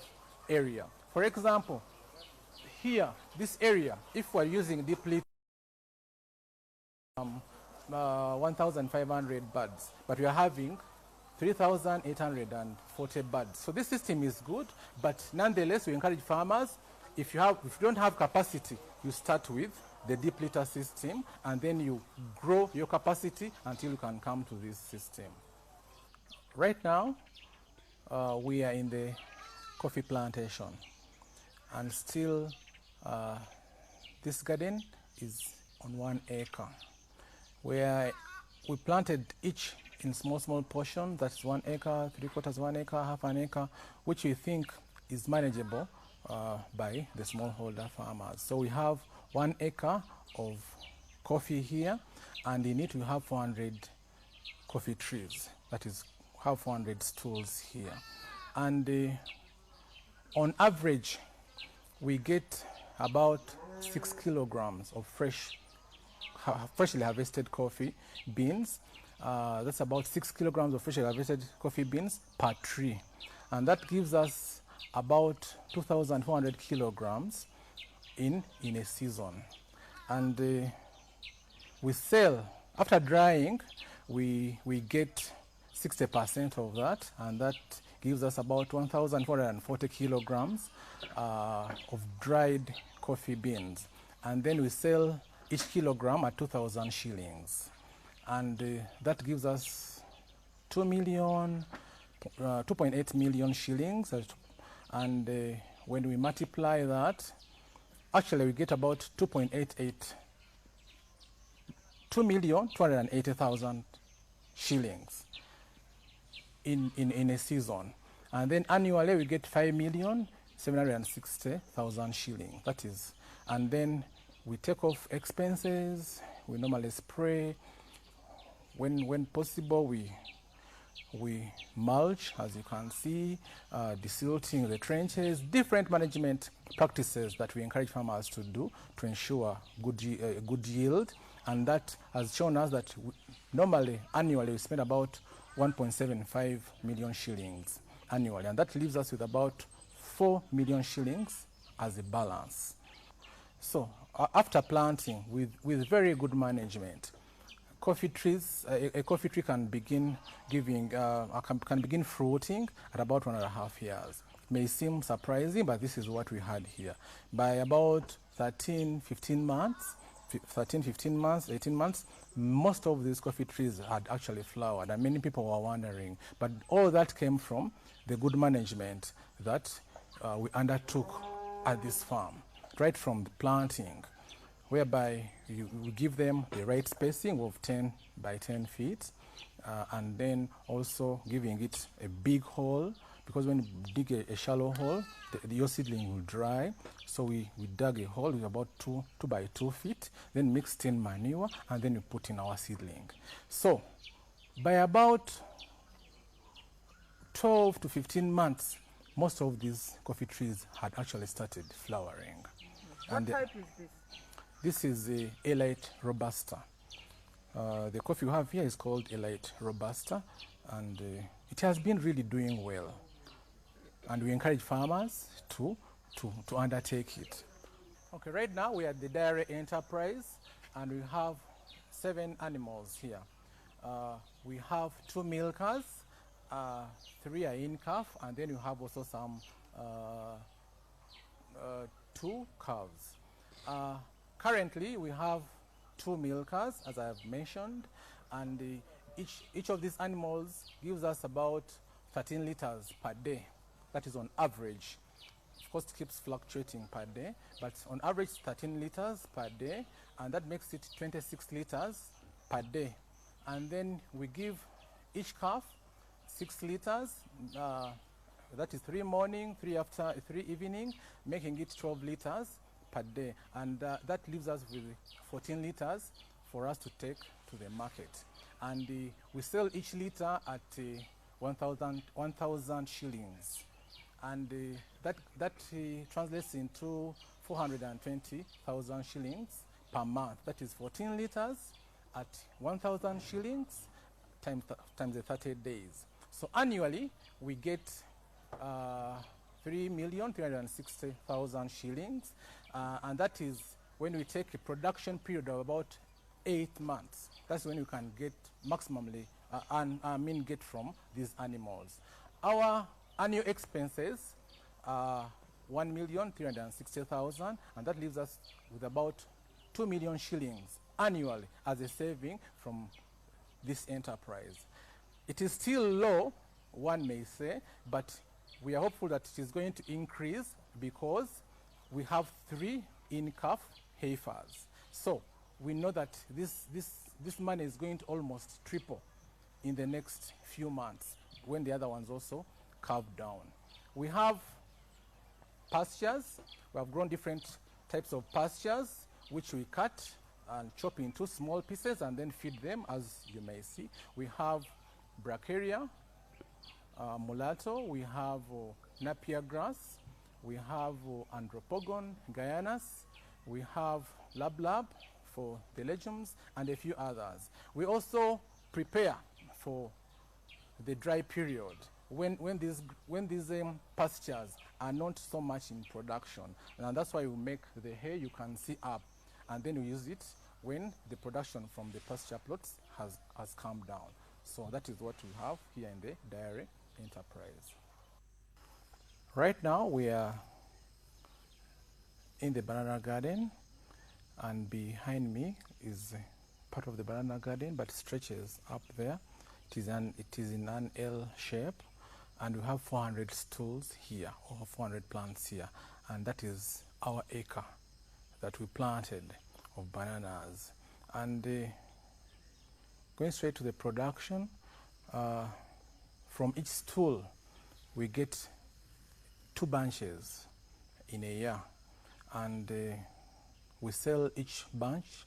area. For example, here, this area, if we're using deeply 1,500 birds, but we are having 3,840 birds. So this system is good, but nonetheless, we encourage farmers, if you don't have capacity, you start with the deep litter system, and then you grow your capacity until you can come to this system. Right now, we are in the coffee plantation, and still this garden is on 1 acre, where we planted each in small portions. That's 1 acre, 3/4 1 acre, half an acre, which we think is manageable by the smallholder farmers. So we have 1 acre of coffee here, and in it we have 400 coffee trees. That is, have 400 stools here. And on average, we get about 6 kilograms of freshly harvested coffee beans. That's about 6 kilograms of freshly harvested coffee beans per tree. And that gives us about 2,400 kilograms in a season. And we sell, after drying, we get 60% of that, and that gives us about 1,440 kilograms of dried coffee beans. And then we sell each kilogram at 2,000 shillings. And that gives us 2.8 million shillings. And when we multiply that, actually we get about 2,280,000 shillings in a season. And then annually we get 5,760,000 shillings. That is, and then we take off expenses. We normally spray. When possible, we mulch, as you can see, desilting the trenches, different management practices that we encourage farmers to do to ensure good yield. And that has shown us that normally, annually, we spend about 1.75 million shillings annually. And that leaves us with about 4 million shillings as a balance. So after planting, with very good management, coffee trees, a coffee tree can begin can begin fruiting at about 1.5 years. May seem surprising, but this is what we had here. By about 18 months, most of these coffee trees had actually flowered, and many people were wondering. But all that came from the good management that we undertook at this farm, right from the planting, whereby you give them the right spacing of 10 by 10 feet, and then also giving it a big hole, because when you dig a shallow hole, your seedling will dry. So we dug a hole with about 2 by 2 feet, then mixed in manure, and then we put in our seedling. So by about 12 to 15 months, most of these coffee trees had actually started flowering. What type is this? This is the Elite Robusta. The coffee you have here is called Elite Robusta, and it has been really doing well. And we encourage farmers to undertake it. Okay, right now we are at the dairy enterprise, and we have 7 animals here. We have 2 milkers, 3 are in calf, and then you have also some 2 calves. Currently, we have 2 milkers, as I have mentioned, and each of these animals gives us about 13 liters per day. That is on average. Of course, it keeps fluctuating per day, but on average 13 liters per day, and that makes it 26 liters per day. And then we give each calf 6 liters. That is 3 morning, 3 after, 3 evening, making it 12 liters per day. And that leaves us with 14 liters for us to take to the market. And we sell each liter at 1,000 shillings. And that translates into 420,000 shillings per month. That is 14 liters at 1,000 shillings times the 30 days. So annually, we get 3,360,000 shillings, and that is when we take a production period of about 8 months. That's when you can get maximally, get from these animals. Our annual expenses are 1,360,000, and that leaves us with about 2 million shillings annually as a saving from this enterprise. It is still low, one may say, but we are hopeful that it is going to increase because we have 3 in-calf heifers. So we know that this money is going to almost triple in the next few months when the other ones also calve down. We have pastures. We have grown different types of pastures which we cut and chop into small pieces and then feed them, as you may see. We have bracharia, mulatto, we have napier grass, we have andropogon, Gaianas, we have lab for the legumes, and a few others. We also prepare for the dry period when these pastures are not so much in production, and that's why we make the hay you can see up, and then we use it when the production from the pasture plots has come down. So that is what we have here in the dairy enterprise. Right now we are in the banana garden, and behind me is part of the banana garden, but stretches up there. It is in an L shape, and we have 400 stools here, or 400 plants here, and that is our acre that we planted of bananas. And going straight to the production, from each stool we get 2 bunches in a year, and we sell each bunch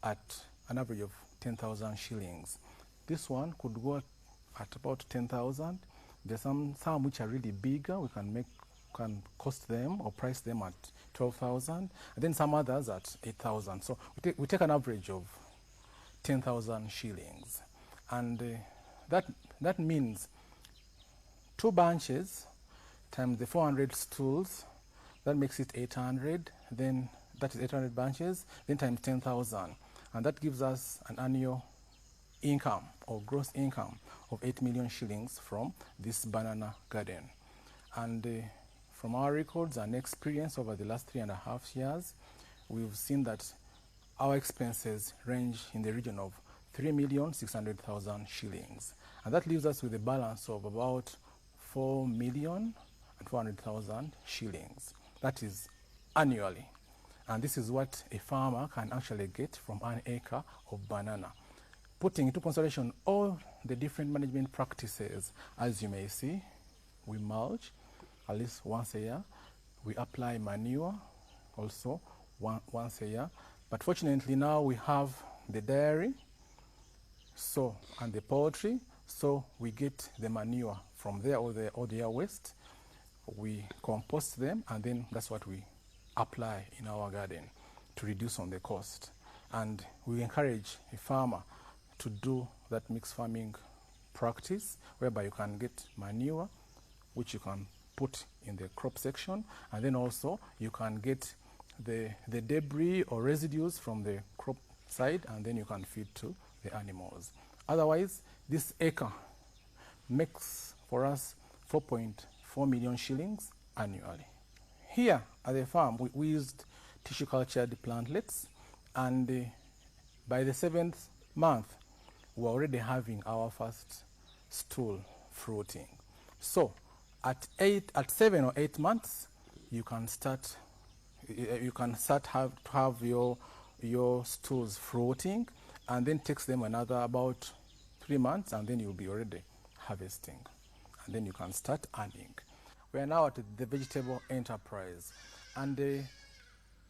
at an average of 10,000 shillings. This one could go at about 10,000. There's some which are really bigger. We can cost them or price them at 12,000, and then some others at 8,000. So we take an average of 10,000 shillings, and that means 2 bunches times the 400 stools, that makes it 800. Then that is 800 bunches, then times 10,000, and that gives us an annual income or gross income of 8 million shillings from this banana garden. And from our records and experience over the last 3.5 years, we've seen that our expenses range in the region of 3,600,000 shillings, and that leaves us with a balance of about 4,400,000 shillings. That is annually, and this is what a farmer can actually get from an acre of banana. Putting into consideration all the different management practices, as you may see, we mulch at least once a year. We apply manure also once a year. But fortunately now we have the dairy and the poultry, so we get the manure from there, or the year waste. We compost them, and then that's what we apply in our garden to reduce on the cost. And we encourage a farmer to do that mixed farming practice, whereby you can get manure, which you can put in the crop section, and then also you can get the debris or residues from the crop side, and then you can feed to the animals. Otherwise, this acre makes for us 4.4 million shillings annually. Here at the farm, we used tissue cultured plantlets, and by the 7th month, we're already having our first stool fruiting. So at 7 or 8 months, you can start to have your stools fruiting, and then takes them another about 3 months, and then you'll be already harvesting, and then you can start earning. We are now at the vegetable enterprise, and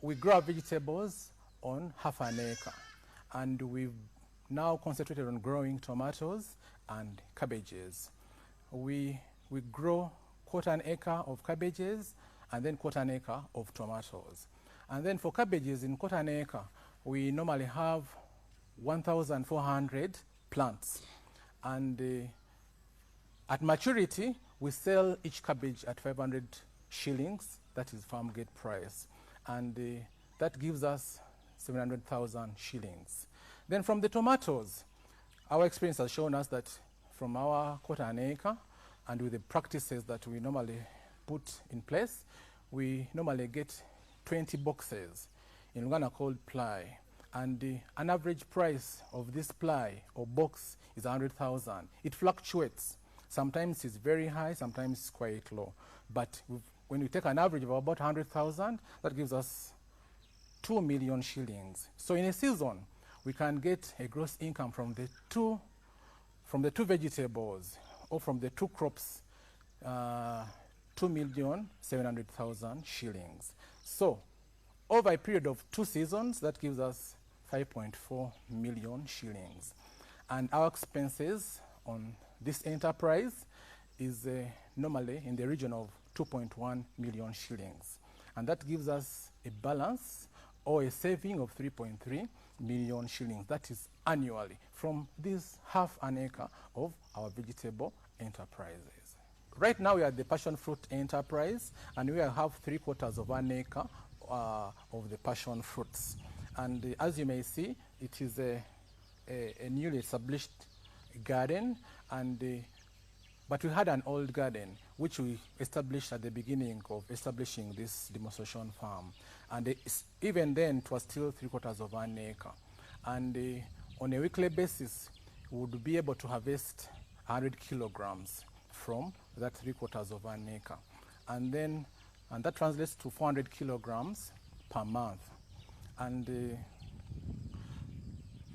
we grow our vegetables on half an acre, and we've now concentrated on growing tomatoes and cabbages. We grow 1/4 acre of cabbages, and then 1/4 acre of tomatoes. And then for cabbages in 1/4 acre, we normally have 1,400 plants. And at maturity, we sell each cabbage at 500 shillings, that is farm gate price, and that gives us 700,000 shillings. Then from the tomatoes, our experience has shown us that from our quarter an acre and with the practices that we normally put in place, we normally get 20 boxes in Uganda called ply, and an average price of this ply or box is 100,000. It fluctuates. Sometimes it's very high, sometimes it's quite low. But when we take an average of about 100,000, that gives us 2 million shillings. So in a season, we can get a gross income from the two vegetables or from the two crops, 2,700,000 shillings. So over a period of 2 seasons, that gives us 5.4 million shillings. And our expenses on this enterprise is normally in the region of 2.1 million shillings. And that gives us a balance or a saving of 3.3 million shillings. That is annually from this half an acre of our vegetable enterprises. Right now we are at the passion fruit enterprise, and we have 3/4 of an acre of the passion fruits. And as you may see, it is a newly established garden, and but we had an old garden which we established at the beginning of establishing this demonstration farm, and even then it was still 3/4 of an acre. And on a weekly basis we would be able to harvest 100 kilograms from that 3/4 of an acre, and that translates to 400 kilograms per month. And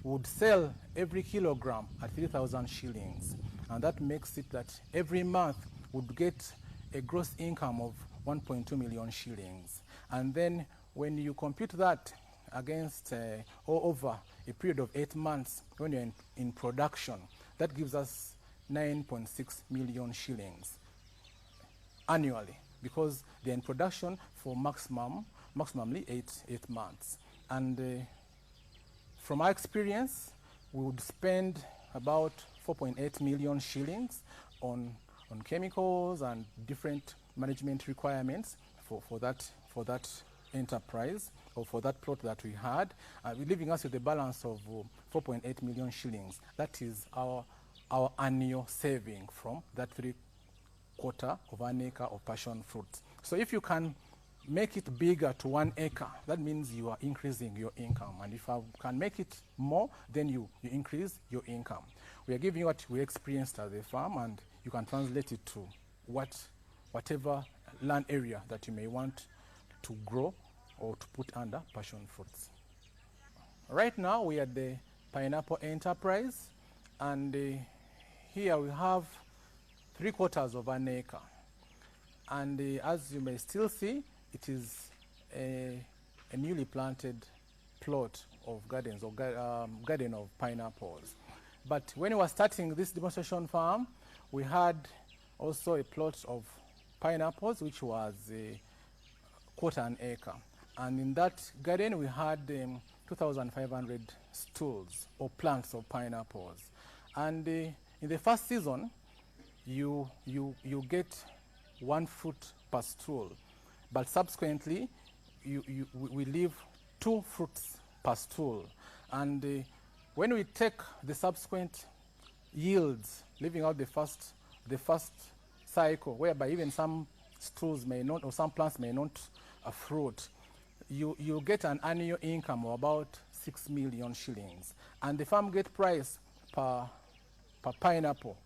would sell every kilogram at 3,000 shillings, and that makes it that every month would get a gross income of 1.2 million shillings. And then when you compute that against or over a period of 8 months when you're in production, that gives us 9.6 million shillings annually, because they're in production for maximally 8 months. And from our experience, we would spend about 4.8 million shillings on chemicals and different management requirements for that enterprise or for that plot that we had, leaving us with a balance of 4.8 million shillings. That is our annual saving from that 3/4 of an acre of passion fruit. So if you can make it bigger to 1 acre, that means you are increasing your income. And if I can make it more, then you increase your income. We are giving you what we experienced at the farm, and you can translate it to whatever land area that you may want to grow or to put under passion fruits. Right now we are at the pineapple enterprise, and here we have 3/4 of an acre. And as you may still see, it is a newly planted plot of gardens or garden of pineapples. But when we were starting this demonstration farm, we had also a plot of pineapples which was 1/4 an acre. And in that garden we had 2,500 stools or plants of pineapples. And in the first season, you get 1 fruit per stool. But subsequently, we leave 2 fruits per stool. And when we take the subsequent yields, leaving out the first cycle, whereby even some stools may not, or some plants may not fruit, you get an annual income of about 6 million shillings. And the farm gate price per pineapple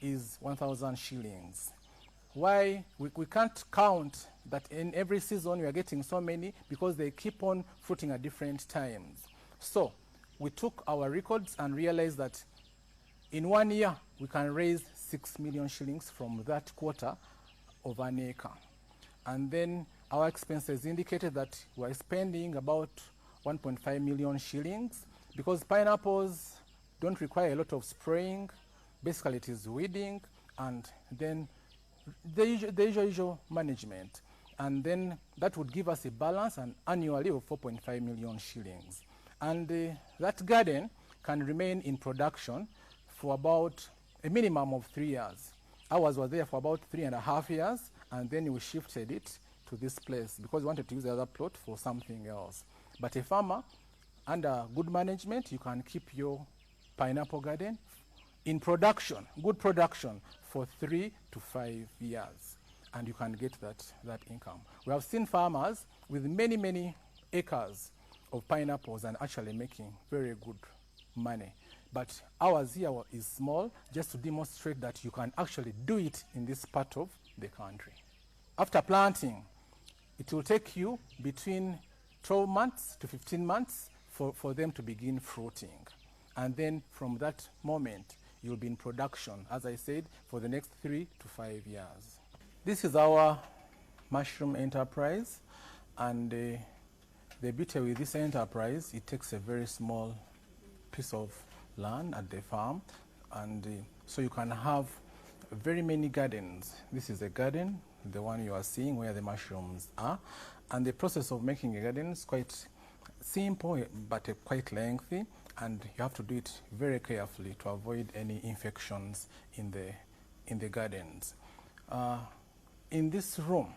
is 1,000 shillings. Why we can't count that in every season we are getting so many, because they keep on fruiting at different times. So we took our records and realized that in 1 year we can raise 6 million shillings from that 1/4 of an acre. And then our expenses indicated that we are spending about 1.5 million shillings, because pineapples don't require a lot of spraying. Basically it is weeding and then the usual management. And then that would give us a balance and annually of 4.5 million shillings. And that garden can remain in production for about a minimum of 3 years. Ours was there for about 3.5 years, and then we shifted it to this place because we wanted to use the other plot for something else. But a farmer, under good management, you can keep your pineapple garden in production, good production, for 3 to 5 years, and you can get that income. We have seen farmers with many, many acres of pineapples and actually making very good money. But ours here is small, just to demonstrate that you can actually do it in this part of the country. After planting, it will take you between 12 months to 15 months for them to begin fruiting. And then from that moment, you'll be in production, as I said, for the next 3 to 5 years. This is our mushroom enterprise, and the beauty with this enterprise, it takes a very small piece of land at the farm, and so you can have very many gardens. This is a garden, the one you are seeing where the mushrooms are, and the process of making a garden is quite simple but quite lengthy, and you have to do it very carefully to avoid any infections in the gardens. In this room,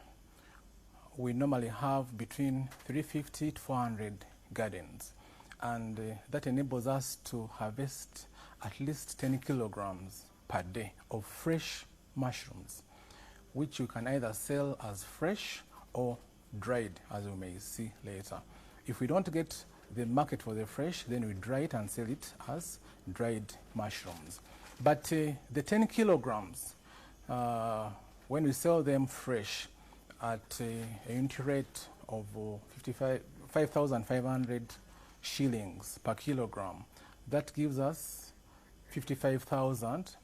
we normally have between 350 to 400 gardens, and that enables us to harvest at least 10 kilograms per day of fresh mushrooms, which you can either sell as fresh or dried, as we may see later. If we don't get the market for the fresh, then we dry it and sell it as dried mushrooms. But the 10 kilograms, when we sell them fresh at a unit rate of 5,500 shillings per kilogram, that gives us 55,000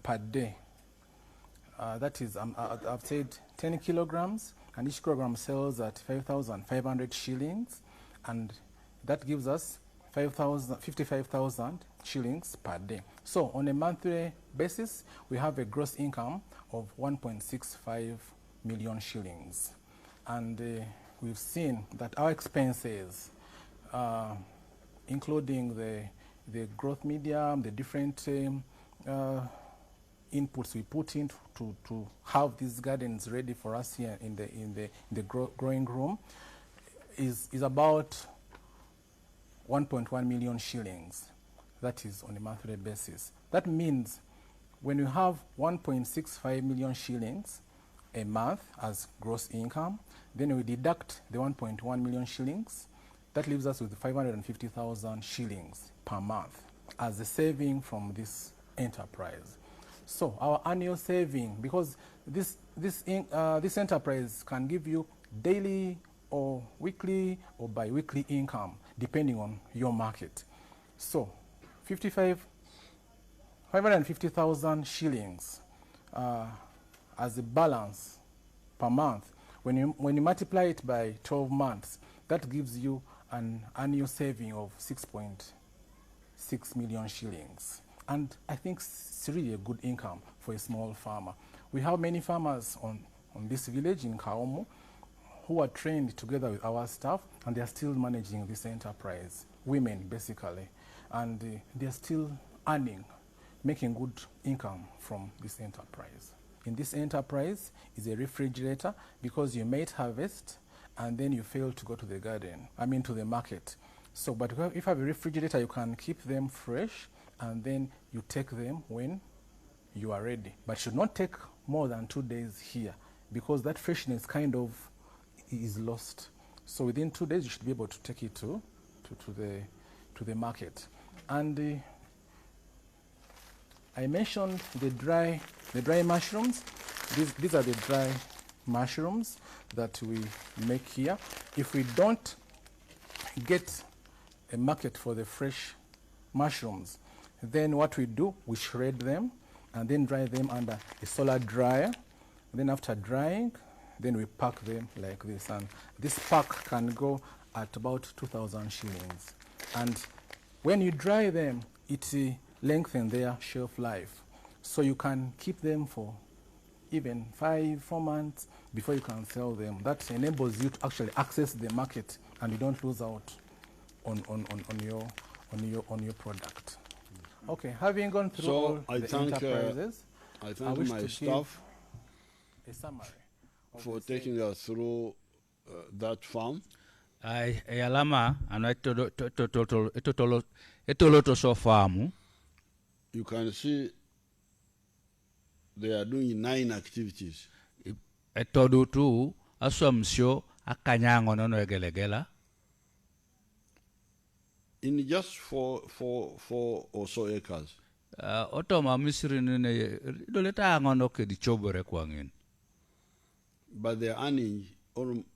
per day. That is, I've said 10 kilograms, and each kilogram sells at 5,500 shillings, and that gives us 55,000 shillings per day. So on a monthly basis, we have a gross income of 1.65 million shillings. And we've seen that our expenses, including the growth medium, the different inputs we put in to have these gardens ready for us here in the growing room, is about 1.1 million shillings. That is on a monthly basis. That means when you have 1.65 million shillings a month as gross income, then we deduct the 1.1 million shillings, that leaves us with 550,000 shillings per month as a saving from this enterprise. So our annual saving, because this enterprise can give you daily or weekly or bi-weekly income depending on your market. So 550,000 shillings as a balance per month. When you multiply it by 12 months, that gives you an annual saving of 6.6 million shillings. And I think it's really a good income for a small farmer. We have many farmers on this village in Kaomo who are trained together with our staff, and they are still managing this enterprise, women basically, and they are still earning, making good income from this enterprise. In this enterprise is a refrigerator, because you might harvest and then you fail to go to the garden, to the market. So, but if you have a refrigerator, you can keep them fresh, and then you take them when you are ready. But should not take more than 2 days here, because that freshness kind of is lost. So within 2 days, you should be able to take it to the market. And I mentioned the dry mushrooms. These are the dry mushrooms that we make here. If we don't get a market for the fresh mushrooms, then what we do, we shred them and then dry them under a solar dryer. Then after drying, then we pack them like this. And this pack can go at about 2,000 shillings. And when you dry them, it lengthens their shelf life. So you can keep them for even 5-4 months before you can sell them. That enables you to actually access the market, and you don't lose out on your product. Okay, having gone through all the enterprises. I thank my staff a summary for taking us through that farm. Ai alama ano etolo so farm. You can see they are doing 9 activities. Etodo tu asomsio akanyango no egelegela. In just four or so acres. Otoma misiri ne doleta ngono ke di chobore kwangin. But they are earning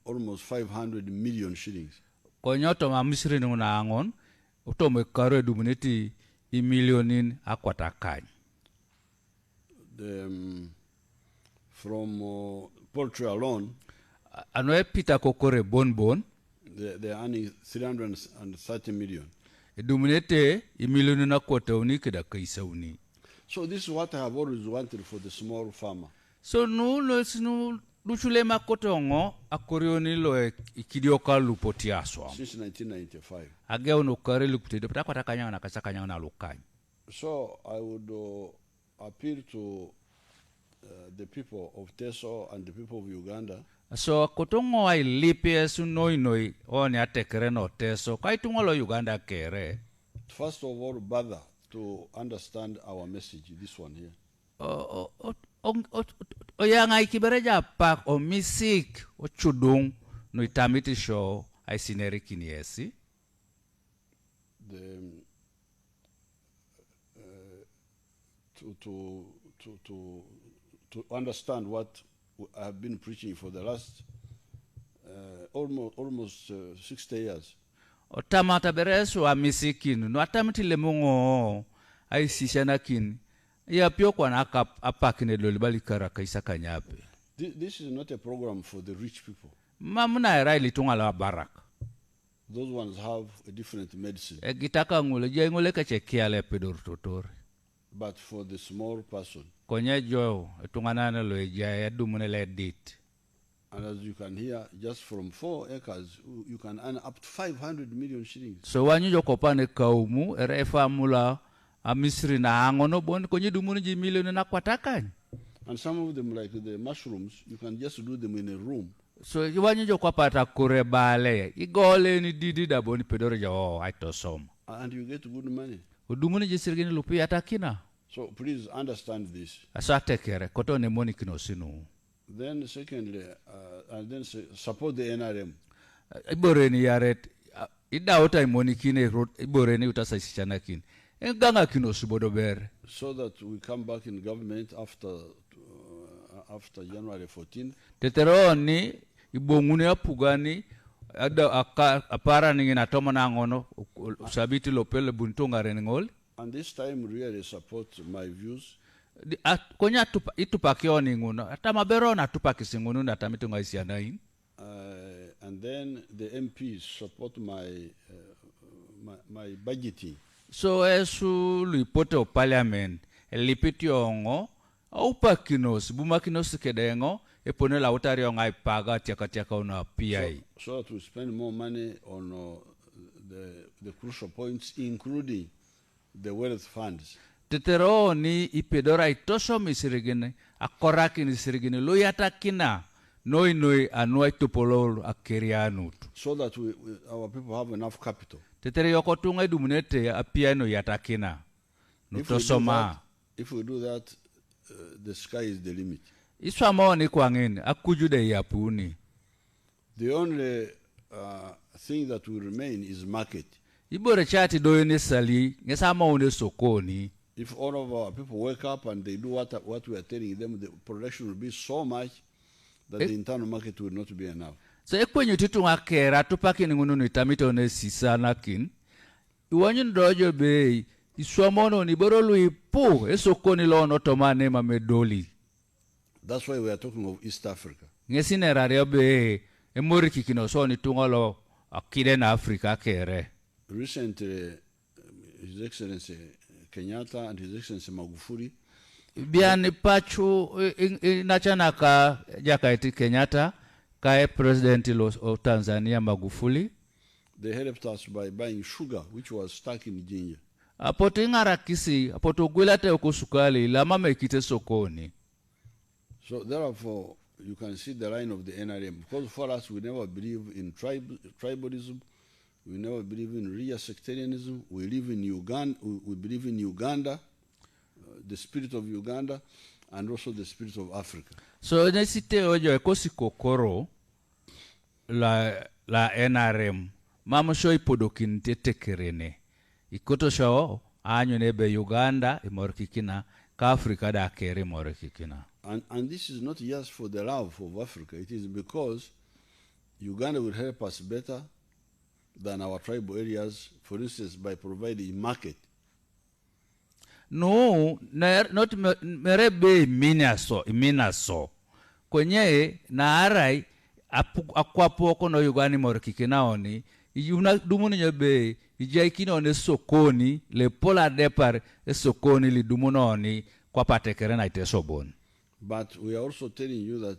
almost 500 million shillings. Konyoto ma misiri na angon otome kare dumuneti I millionin akwatakai. From poultry alone, Anoe pita kokore bon they are earning 330 million. Dumunete I millionin akwata uni keda kaisa uni. So this is what I have always wanted for the small farmer. So no luchule makotongo akorioni lo ikidioka lupoti aswa. Since 1995. Age ono kare lupoti dopta kwata kanyanga na kasa kanyanga na lukai. So I would appeal to the people of Teso and the people of Uganda. So kotongo ai lipe su noi oni atekere no Teso kai tungolo Uganda kere. First of all, bother to understand our message, this one here. Oyanga ikibereja pak o misik o chudung no itamiti show ai sineri kiniesi. To understand what I have been preaching for the last almost 60 years. Otamata beresu wa misikin no atamiti lemungo ai sishana kin ya pio kwa na apakine lolibali karaka isakanyape. This is not a program for the rich people. Mamuna era ilitunga la baraka. Those ones have a different medicine. Gitaka ngule je ngule kachekia le pedor totor. But for the small person. Konye jo tunganana lo ya dumune le dit. And as you can hear, just from 4 acres, you can earn up to 500 million shillings. So wanyu kopane kaumu erefa mula amisri na angono bon konye dumune ji million na kwatakan. And some of them, like the mushrooms, you can just do them in a room. So wanyu kopata kurebale igole ni didi da boni pedore jo aitosom. And you get good money. Udumune ji sirgini lupi atakina. So please understand this. Asate kere koto ne moni kino sinu. Then secondly, and then support the NRM. Iboreni yaret ida ota moni kine iboreni utasa sichana kin. Enganga kino subodo ber. So that we come back in government after January 14th. Teteroni ibongune apugani ada apara ningi na toma na ngono sabiti lopele buntunga renengol. And this time really support my views. Konya itupakioni nguno ata mabero na tupakisi ngunu na tamitunga isianain. And then the MPs support my budgeting. So esu lipote o parliament elipiti ongo au pakinos bumakinos kedengo epone la utari onga ipaga tiaka una PI. So that we spend more money on the crucial points, including the wealth funds. Tetero ni ipedora itoso misirigine akoraki ni sirigine lo yatakina noi anuai tupolo akerianut. So that our people have enough capital. Tetere yoko tunga dumunete apiano yatakina. Nutosoma. If we do that, the sky is the limit. Iswa maoni kwangeni akujude yapuni. The only thing that will remain is market. Ibore chati doyone sali ngesa maone sokoni. If all of our people wake up and they do what we are telling them, the production will be so much that the internal market will not be enough. So ekwenyu titunga kera tupaki ngunu itamito ne sisana kin. Iwanyu ndojo bei iswamono ni borolu ipu esokoni lo notomane mamedoli. That's why we are talking of East Africa. Ngesine rario be emoriki kino so ni tungolo akide na Africa kere. Recently, His Excellency Kenyatta and His Excellency Magufuli. Biani pachu inachana ka Jakaiti Kenyatta ka President of Tanzania Magufuli. They helped us by buying sugar, which was stuck in Jinja. Apoto ingarakisi, apoto gwelate okusukali, lama mekite sokoni. So therefore, you can see the line of the NRM. Because for us, we never believe in tribalism. We never believe in real sectarianism. We live in Uganda. We believe in Uganda, the spirit of Uganda, and also the spirit of Africa. So nesite ojo ekosi kokoro la NRM. Mama show ipodokin tetekerene. Ikoto show anyo nebe Uganda imorikikina ka Africa da kere morikikina. And this is not just for the love of Africa. It is because Uganda will help us better than our tribal areas, for instance, by providing a market. No, not merebe minaso. Kwenye na arai akwapoko no Uganda morikikina oni. Yuna dumuni nyobe ijaikino one sokoni le pola depar sokoni li dumunoni kwa patekere na Teso bon. But we are also telling you that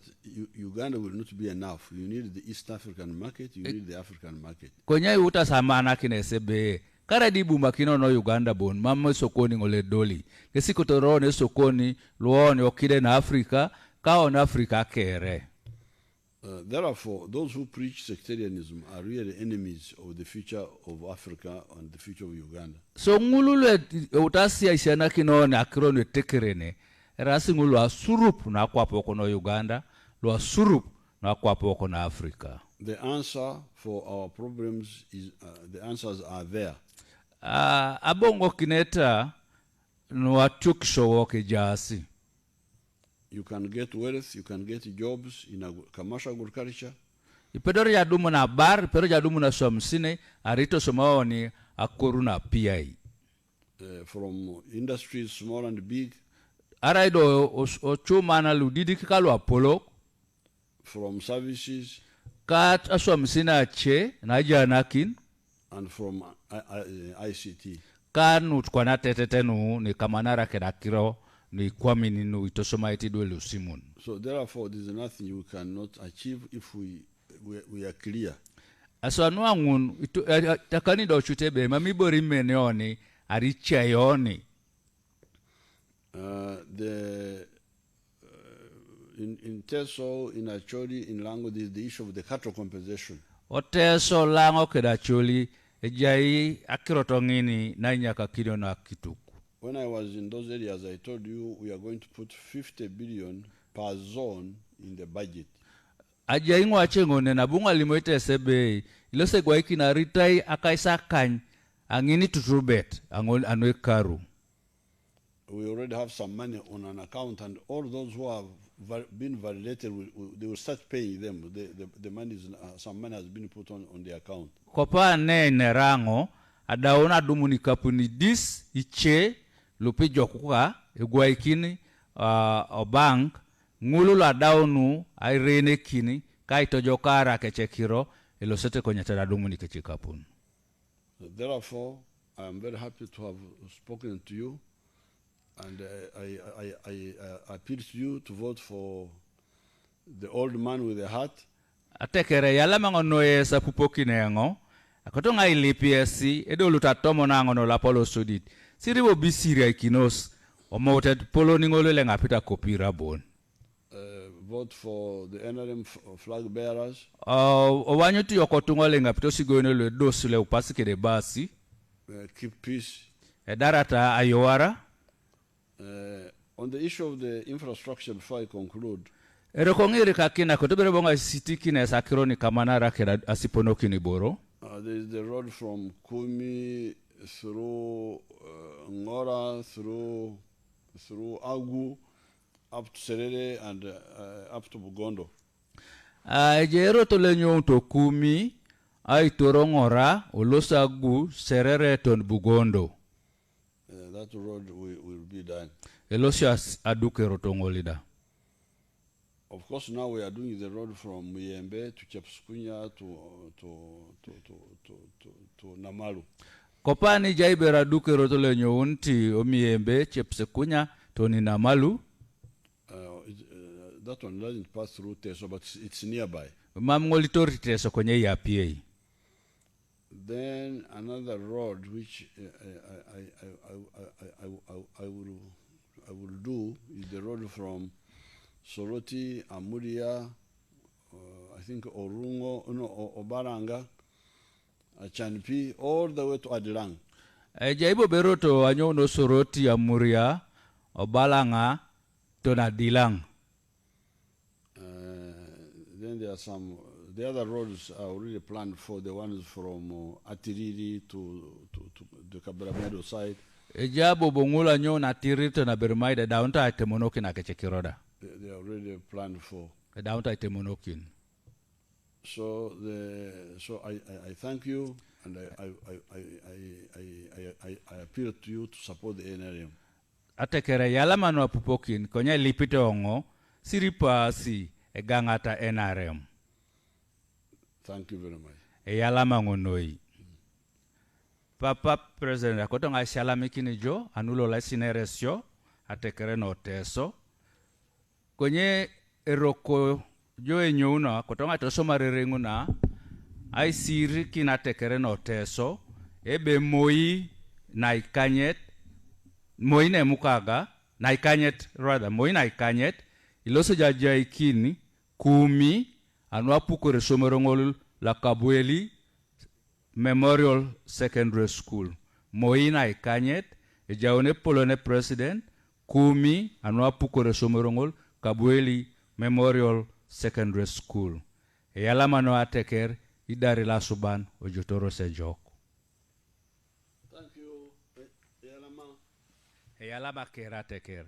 Uganda will not be enough. You need the East African market, you need the African market. Kwenye uta samana kinesebe kara dibu makino no Uganda bon mama sokoni ngole doli. Kesi kutorone sokoni luone okide na Afrika kao na Afrika kere. Therefore, those who preach sectarianism are really enemies of the future of Africa and the future of Uganda. So ngulule utasi ya ishana kinone akirone tekerene. Rasi ngulu wa surup na kwapoko no Uganda, wa surup na kwapoko na Africa. The answer for our problems is, the answers are there. Abongo kineta nwa tukisho woke jasi. You can get wealth, you can get jobs in commercial agriculture. Ipedoro ya dumu na bar, ipedoro ya dumu na somsine, arito somaoni akoruna PI. From industries small and big. Araido ochuma na ludidi kikalu apolo. From services. Kat asomsina che, na janakin. And from ICT. Kanu tukwana tetetenu ni kamanara kedakiro. Ni kwami ninu itosoma itidwele usimun. So therefore, there is nothing we cannot achieve if we are clear. Aso anuwa ngun, takani do chutebe, mamibori meneoni, aricha yoni. In Teso, in Acholi, in Lango, there is the issue of the cattle compensation. O Teso Lango kedacholi, ejai akirotongini na inyaka kido na kituku. When I was in those areas, I told you we are going to put 50 billion per zone in the budget. Ajai ngwache ngone na bunga limoite sebe ilose kwa iki na ritai akaisa kany angini tutrubet anwe karu. We already have some money on an account, and all those who have been validated, they will start paying them. The money is, some money has been put on the account. Kopa ne nerango adaona dumuni kapuni dis iche lupi jokuka igwaikini bank ngulu la daunu airene kini kaito jokara kechekiro ilosete kwenye tadumuni kechikapun. Therefore, I am very happy to have spoken to you, and I appeal to you to vote for the old man with the heart. Atekere yala mangonoye sa pupoki nengo akotonga ilipiesi edo lutatomo nango no lapolo sudit. Siribo bisiria ikinos omoted polo ningolo lenga pita kopira bon. Vote for the NRM flag bearers. Owanyuti yokotungo lenga pito sigoyno le dosule upasike de basi. Keep peace. Edarata ayowara. On the issue of the infrastructure, before I conclude. Erokongiri kakina kotobere bonga sitiki na sakironi kamanara kera asiponoki ni boro. There is the road from Kumi through Ngora, through Agu, up to Serere and up to Bugondo. Jero tolenyo to Kumi, aitoro Ngora, Olosa Agu, Serere ton Bugondo. That road will be done. Elosia aduke rotongolida. Of course, now we are doing the road from Muyembe to Chepskunya to Namalu. Kopani jaibera duke rotole nyonti Omiembe Chepskunya to Namalu. That one doesn't pass through Teso, but it's nearby. Mamngolitori Teso kwenye ya PA. Then another road which I will do is the road from Soroti, Amuria, I think Orungo, no, Obaranga, Chanpi, all the way to Adilang. Jaibo beroto anyo no Soroti, Amuria, Obalanga, to Nadilang. Then there are some, the other roads are already planned for the ones from Atiriri to the Kabramedo side. Ejabo bongula nyo na tirito na bermaida daunta itemonokin akechekiroda. They are already planned for. Daunta itemonokin. So I thank you, and I appeal to you to support the NRM. Atekere yala no apupokin konya lipite ongo siripa si egangata NRM. Thank you very much. Yala mangonoi. Papa President akotonga shalamikini jo anulo la sineresyo atekere no teso konye eroko jo enyuna akotonga teso marerenguna ai siri kina tekere no teso ebe moi na ikanyet moi ne mukaga na ikanyet rather moi na ikanyet iloso jaja ikini kumi anwa pukore somerongol la kabweli Memorial Secondary School. Moina ikanyet, ejaone polone president, kumi anwa pukore somerongol, Kabweli Memorial Secondary School. Eyalama no ateker, idari la suban, ojotoro se jok. Thank you, Eyalama. Eyalama kera teker.